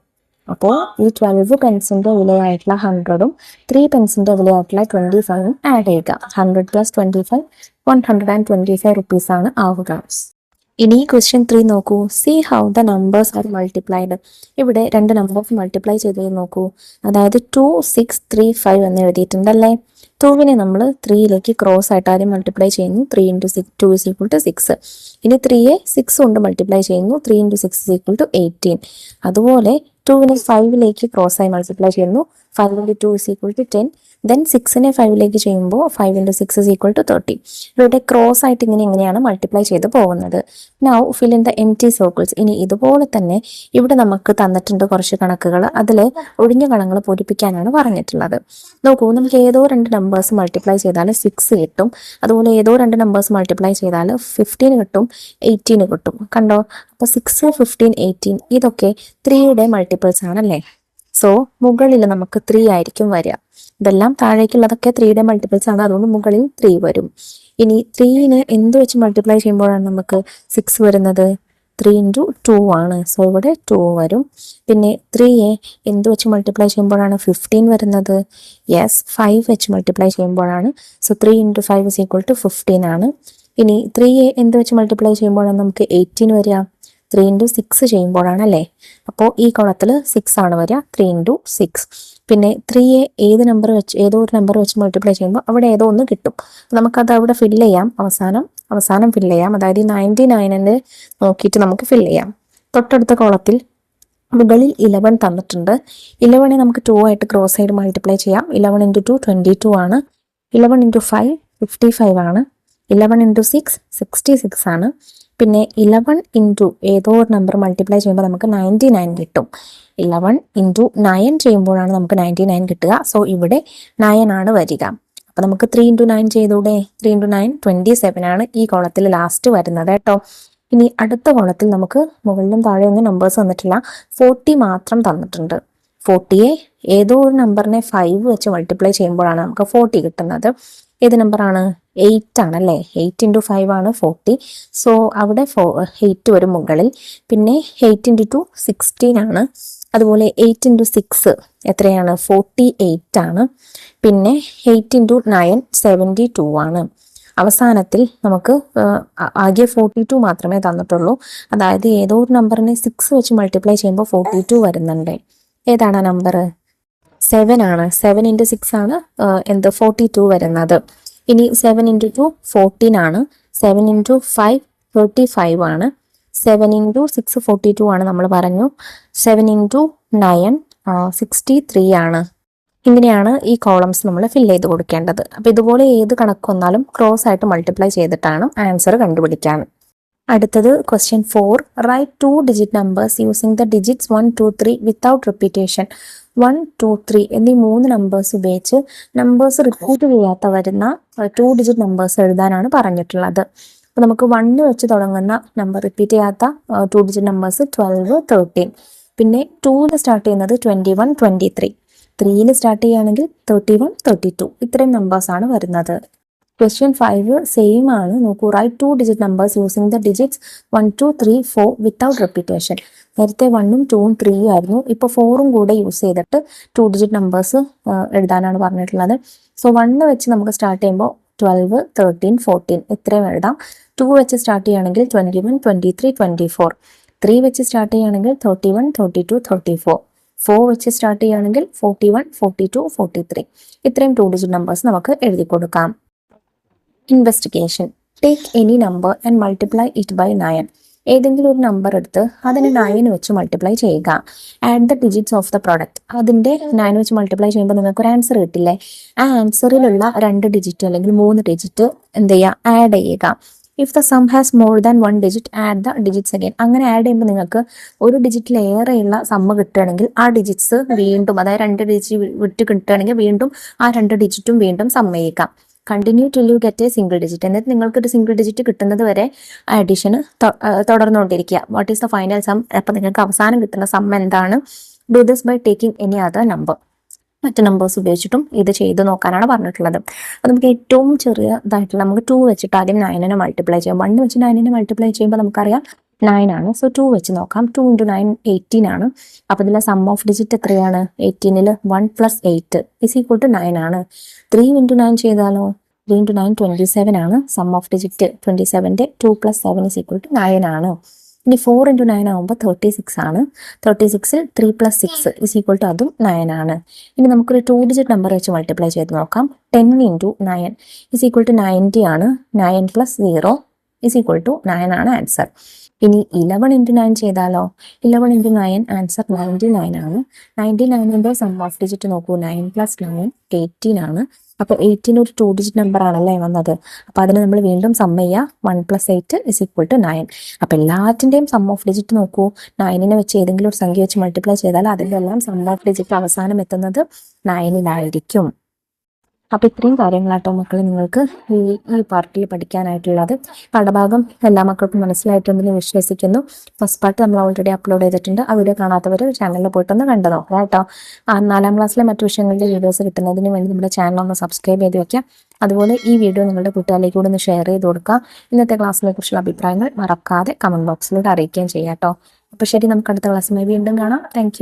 അപ്പോൾ ഈ 12 പെൻസിന്റെ വിലയായിട്ടുള്ള 100ഉം 3 പെൻസിന്റെ വിലയായിട്ടുള്ള 25ഉം ആഡ് ചെയ്യുക. 100 + 25 125 rupees ആണ് ആവുക. ഇനി ക്വസ്റ്റ്യൻ 3 നോക്കൂ. See how the numbers are multiplied. ഇവിടെ രണ്ട് നമ്പേഴ്സ് മൾട്ടിപ്ലൈ ചെയ്ത് നോക്കൂ. അതായത് 2, 6, 3, 5 എന്ന് എഴുതിയിട്ടുണ്ടല്ലേ. 2വിനെ നമ്മൾ 3യിലേക്ക് ക്രോസ് ആയിട്ട് ആദ്യം മൾട്ടിപ്ലൈ ചെയ്യുന്നു. 3 ഇൻറ്റു 2 ഇസ് ഈക്വൽ ടു 6. ഇനി 3യെ 6 കൊണ്ട് മൾട്ടിപ്ലൈ ചെയ്യുന്നു. 3 ഇൻറ്റു 6 ഇസ് ഈക്വൽ ടു 18. അതുപോലെ 2വിനെ 5ലേക്ക് ക്രോസ് ആയി മൾട്ടിപ്ലൈ ചെയ്യുന്നു. 5 into 2 is equal to 10. Then 6നെ 5ലേക്ക് ചെയ്യുമ്പോൾ 5 ഇൻറ്റു 6 ഇസ് ഈക്വൽ ടു 30. ഇവിടെ ക്രോസ് ആയിട്ട് എങ്ങനെയാണ് മൾട്ടിപ്ലൈ ചെയ്ത് പോകുന്നത്. Now fill in the empty circles. ഇനി ഇതുപോലെ തന്നെ ഇവിടെ നമുക്ക് തന്നിട്ടുണ്ട് കുറച്ച് കണക്കുകൾ. അതിൽ ഒഴിഞ്ഞ കളങ്ങൾ പൂരിപ്പിക്കാനാണ് പറഞ്ഞിട്ടുള്ളത്. നോക്കൂ, നമുക്ക് ഏതോ രണ്ട് നമ്പേഴ്സ് മൾട്ടിപ്ലൈ ചെയ്താൽ 6 കിട്ടും. അതുപോലെ ഏതോ രണ്ട് നമ്പേഴ്സ് മൾട്ടിപ്ലൈ ചെയ്താൽ 15 കിട്ടും, 18 കിട്ടും. കണ്ടോ? അപ്പോൾ 6, 15, 18 ഇതൊക്കെ 3യുടെ മൾട്ടിപ്പിൾസ് ആണല്ലേ. സോ മുകളിൽ നമുക്ക് 3 ആയിരിക്കും വരിക. ഇതെല്ലാം താഴേക്കുള്ളതൊക്കെ 3യുടെ മൾട്ടിപ്പിൾസ് ആണ്. അതുകൊണ്ട് മുകളിൽ 3 വരും. ഇനി 3നെ എന്ത് വെച്ച് മൾട്ടിപ്ലൈ ചെയ്യുമ്പോഴാണ് നമുക്ക് 6 വരുന്നത്? 3 ഇൻറ്റു 2 ആണ്. സോ ഇവിടെ 2 വരും. പിന്നെ 3യെ എന്ത് വെച്ച് മൾട്ടിപ്ലൈ ചെയ്യുമ്പോഴാണ് 15 വരുന്നത്? യെസ്, 5 വെച്ച് മൾട്ടിപ്ലൈ ചെയ്യുമ്പോഴാണ്. So 3 into 5 is equal to 15 ആണ്. ഇനി 3യെ എന്ത് വെച്ച് മൾട്ടിപ്ലൈ ചെയ്യുമ്പോഴാണ് നമുക്ക് 18 വരിക? 3 ഇൻറ്റു 6 ചെയ്യുമ്പോഴാണ് അല്ലേ. അപ്പോൾ ഈ കോളത്തിൽ 6 ആണ് വരിക. 3 ഇൻറ്റു 6. പിന്നെ 3യെ ഏത് നമ്പർ വെച്ച് ഏതോ ഒരു നമ്പർ വെച്ച് മൾട്ടിപ്ലൈ ചെയ്യുമ്പോൾ അവിടെ ഏതോ ഒന്ന് കിട്ടും. നമുക്കത് അവിടെ ഫില്ല് ചെയ്യാം. അവസാനം ഫില്ല് ചെയ്യാം. അതായത് 99 നോക്കിയിട്ട് നമുക്ക് ഫില്ല് ചെയ്യാം. തൊട്ടടുത്ത കോളത്തിൽ മുകളിൽ 11 തന്നിട്ടുണ്ട്. 11നെ നമുക്ക് 2 ആയിട്ട് ക്രോസ് സൈഡ് മൾട്ടിപ്ലൈ ചെയ്യാം. 11 ഇൻറ്റു 2 22 ആണ്. 11 ഇൻറ്റു 5 55 ആണ്. 11 ഇൻറ്റു 6 66 ആണ്. പിന്നെ 11 ഇൻറ്റു ഏതോ ഒരു നമ്പർ മൾട്ടിപ്ലൈ ചെയ്യുമ്പോൾ നമുക്ക് 99 കിട്ടും. 11 ഇൻറ്റു 9 ചെയ്യുമ്പോഴാണ് നമുക്ക് 99 കിട്ടുക. സോ ഇവിടെ 9 ആണ് വരിക. അപ്പോൾ നമുക്ക് 3 ഇൻറ്റു 9 ചെയ്തൂടെ? 3 ഇൻറ്റു 9 27 ആണ് ഈ കോളത്തിൽ ലാസ്റ്റ് വരുന്നത് കേട്ടോ. ഇനി അടുത്ത കോളത്തിൽ നമുക്ക് മുകളിലും താഴെയൊന്നും നമ്പേഴ്സ് തന്നിട്ടില്ല. 40 മാത്രം തന്നിട്ടുണ്ട്. 40യെ ഏതോ ഒരു നമ്പറിനെ 5 വെച്ച് മൾട്ടിപ്ലൈ ചെയ്യുമ്പോഴാണ് നമുക്ക് 40 കിട്ടുന്നത്. ഏത് നമ്പറാണ്? 8 ആണല്ലേ. 8 ഇൻറ്റു 5 ആണ് 40. സോ അവിടെ 8 വരും മുകളിൽ. പിന്നെ 8 ഇൻറ്റു 2 16 ആണ്. അതുപോലെ 8 ഇൻറ്റു 6 എത്രയാണ്? 48 ആണ്. പിന്നെ 8 ഇൻറ്റു 9 72 ആണ്. അവസാനത്തിൽ നമുക്ക് ആകെ 42 മാത്രമേ തന്നിട്ടുള്ളൂ. അതായത് ഏതോ ഒരു നമ്പറിനെ 6 വെച്ച് മൾട്ടിപ്ലൈ ചെയ്യുമ്പോൾ 42 വരുന്നുണ്ട്. ഏതാണ് നമ്പർ? 7 ആണ്. 7 ഇൻറ്റു 6 ആണ് 42 വരുന്നത്. ഇനി 7 ഇൻറ്റു 2 14 ആണ്. 7 ഇൻറ്റു 5 35 ആണ്. 7 ഇൻറ്റു 6 42 ആണ് നമ്മൾ പറഞ്ഞു. 7 ഇൻറ്റു 9 63 ആണ്. ഇങ്ങനെയാണ് ഈ കോളംസ് നമ്മൾ ഫില്ല് ചെയ്ത് കൊടുക്കേണ്ടത്. അപ്പോൾ ഇതുപോലെ ഏത് കണക്ക് വന്നാലും ക്രോസ് ആയിട്ട് മൾട്ടിപ്ലൈ ചെയ്തിട്ടാണ് ആൻസർ കണ്ടുപിടിക്കാൻ. അടുത്തത് question 4. Write 2 digit numbers using the digits 1, 2, 3 without repetition. 1, 2, 3 എന്നീ 3 നമ്പേഴ്സ് ഉപയോഗിച്ച് നമ്പേഴ്സ് റിപ്പീറ്റ് ചെയ്യാത്ത വരുന്ന 2 ഡിജിറ്റ് നമ്പേഴ്സ് എഴുതാനാണ് പറഞ്ഞിട്ടുള്ളത്. അപ്പോൾ നമുക്ക് 1 വെച്ച് തുടങ്ങുന്ന നമ്പർ റിപ്പീറ്റ് ചെയ്യാത്ത 2 ഡിജിറ്റ് നമ്പേഴ്സ് 12, 13. പിന്നെ 2ൽ സ്റ്റാർട്ട് ചെയ്യുന്നത് 21, 23. 3ൽ സ്റ്റാർട്ട് ചെയ്യുകയാണെങ്കിൽ 31, 32. ഇത്രയും നമ്പേഴ്സാണ് വരുന്നത്. ക്വസ്റ്റ്യൻ 5 സെയിം ആണ്. നോക്കൂ, write 2 digit numbers using the digits 1, 2, 3, 4 without repetition. നേരത്തെ 1ഉം 2ഉം 3ഉം ആയിരുന്നു. ഇപ്പോൾ 4ഉം കൂടെ യൂസ് ചെയ്തിട്ട് 2 ഡിജിറ്റ് നമ്പേഴ്സ് എഴുതാനാണ് പറഞ്ഞിട്ടുള്ളത്. സോ 1 വെച്ച് നമുക്ക് സ്റ്റാർട്ട് ചെയ്യുമ്പോൾ 12, 13, 14 ഇത്രയും എഴുതാം. 2 വെച്ച് സ്റ്റാർട്ട് ചെയ്യുകയാണെങ്കിൽ 21, 23, 24. 3 വെച്ച് സ്റ്റാർട്ട് ചെയ്യുകയാണെങ്കിൽ 31, 32, 34. 4 വെച്ച് സ്റ്റാർട്ട് ചെയ്യുകയാണെങ്കിൽ 41, 42, 43. ഇത്രയും 2 ഡിജിറ്റ് നമ്പേഴ്സ് നമുക്ക് എഴുതി കൊടുക്കാം. Investigation. Take any number and multiply it by 9. ഏതെങ്കിലും ഒരു നമ്പർ എടുത്ത് അതിനെ 9 വെച്ച് മൾട്ടിപ്ലൈ ചെയ്യുക. Add the digits of the product. അതിൻ്റെ 9 വെച്ച് മൾട്ടിപ്ലൈ ചെയ്യുമ്പോൾ നിങ്ങൾക്ക് ഒരു ആൻസർ കിട്ടില്ലേ? ആ ആൻസറിലുള്ള 2 ഡിജിറ്റ് അല്ലെങ്കിൽ 3 ഡിജിറ്റ് എന്ത് ചെയ്യുക? ആഡ് ചെയ്യുക. If the sum has more than 1 digit add the digits again. അങ്ങനെ ആഡ് ചെയ്യുമ്പോൾ നിങ്ങൾക്ക് ഒരു ഡിജിറ്റിലേറെയുള്ള സമ്മ് കിട്ടുകയാണെങ്കിൽ ആ ഡിജിറ്റ്സ് വീണ്ടും, അതായത് 2 ഡിജിറ്റ് വിട്ട് കിട്ടുകയാണെങ്കിൽ വീണ്ടും ആ 2 ഡിജിറ്റും വീണ്ടും സമ്മ് ചെയ്യുക. Continue till you get a single digit. എന്നിട്ട് നിങ്ങൾക്കൊരു സിംഗിൾ ഡിജിറ്റ് കിട്ടുന്നത് വരെ അഡീഷന് തുടർന്നുകൊണ്ടിരിക്കുക. What is the final sum? അപ്പം നിങ്ങൾക്ക് അവസാനം കിട്ടുന്ന സം എന്താണ്? Do this by taking any other number. മറ്റ് നമ്പേഴ്സ് ഉപയോഗിച്ചിട്ടും ഇത് ചെയ്ത് നോക്കാനാണ് പറഞ്ഞിട്ടുള്ളത്. അപ്പോൾ നമുക്ക് ഏറ്റവും ചെറിയതായിട്ടുള്ള നമുക്ക് 2 വെച്ചിട്ട് ആദ്യം 9നെ മൾട്ടിപ്ലൈ ചെയ്യാം. 1 വെച്ച് 9നെ മൾട്ടിപ്ലൈ ചെയ്യുമ്പോൾ നമുക്കറിയാം 9 ആണ്. സോ 2 വെച്ച് നോക്കാം. 2 ഇൻറ്റു 9 18 ആണ്. അപ്പോൾ ഇതിലെ സം ഓഫ് ഡിജിറ്റ് എത്രയാണ്? 18ൽ 1 + 8 = 9 ആണ്. 3 ഇൻറ്റു 9 ചെയ്താലോ? 3 × 9 27 ആണ്. സം ഓഫ് ഡിജിറ്റ് 27ന്റെ 2 + 7 = 9 ആണ്. ഇനി 4 × 9 ആകുമ്പോൾ 36 ആണ്. 36ൽ 3 + 6 = അതും 9 ആണ്. ഇനി നമുക്കൊരു 2 ഡിജിറ്റ് നമ്പർ വെച്ച് മൾട്ടിപ്ലൈ ചെയ്ത് നോക്കാം. 10 × 9 = 90 ആണ്. 9 + 0 = 9 ആണ് ആൻസർ. ഇനി 11 × 9 ചെയ്താലോ? 11 × 9 ആൻസർ 99 ആണ്. 99ന്റെ സം ഓഫ് ഡിജിറ്റ് നോക്കൂ. 9 + 9 18 ആണ്. അപ്പോൾ 18 ഒരു 2 ഡിജിറ്റ് നമ്പർ ആണല്ലേ വന്നത്. അപ്പോൾ അതിന് നമ്മൾ വീണ്ടും സം ചെയ്യുക. 1 + 8 = 9. അപ്പോൾ എല്ലാറ്റിൻ്റെയും സം ഓഫ് ഡിജിറ്റ് നോക്കൂ. 9നെ വെച്ച് ഏതെങ്കിലും ഒരു സംഖ്യ വെച്ച് മൾട്ടിപ്ലൈ ചെയ്താൽ അതിൻ്റെ എല്ലാം സം ഓഫ് ഡിജിറ്റ് അവസാനം എത്തുന്നത് 9ലായിരിക്കും. അപ്പോൾ ഇത്രയും കാര്യങ്ങളാട്ടോ മക്കൾ നിങ്ങൾക്ക് ഈ പാർട്ടിൽ പഠിക്കാനായിട്ടുള്ളത്. പാഠഭാഗം എല്ലാ മക്കൾക്കും മനസ്സിലായിട്ടുണ്ടെന്ന് വിശ്വസിക്കുന്നു. ഫസ്റ്റ് പാർട്ട് നമ്മൾ ഓൾറെഡി അപ്ലോഡ് ചെയ്തിട്ടുണ്ട്. ആ വീഡിയോ കാണാത്തവർ ചാനലിൽ പോയിട്ടൊന്ന് കണ്ടു നോക്കാം കേട്ടോ. 4ാം ക്ലാസ്സിലെ മറ്റു വിഷയങ്ങളുടെ വീഡിയോസ് കിട്ടുന്നതിന് വേണ്ടി നമ്മുടെ ചാനൽ ഒന്ന് സബ്സ്ക്രൈബ് ചെയ്ത് വെക്കാം. അതുപോലെ ഈ വീഡിയോ നിങ്ങളുടെ കൂട്ടുകാരിലേക്ക് കൂടെ ഒന്ന് ഷെയർ ചെയ്ത് കൊടുക്കുക. ഇന്നത്തെ ക്ലാസ്സിനെ കുറിച്ചുള്ള അഭിപ്രായങ്ങൾ മറക്കാതെ കമൻറ്റ് ബോക്സിലൂടെ അറിയിക്കുകയും ചെയ്യാം കേട്ടോ. അപ്പോൾ ശരി, നമുക്ക് അടുത്ത ക്ലാസ്സുമായി വീണ്ടും കാണാം. താങ്ക്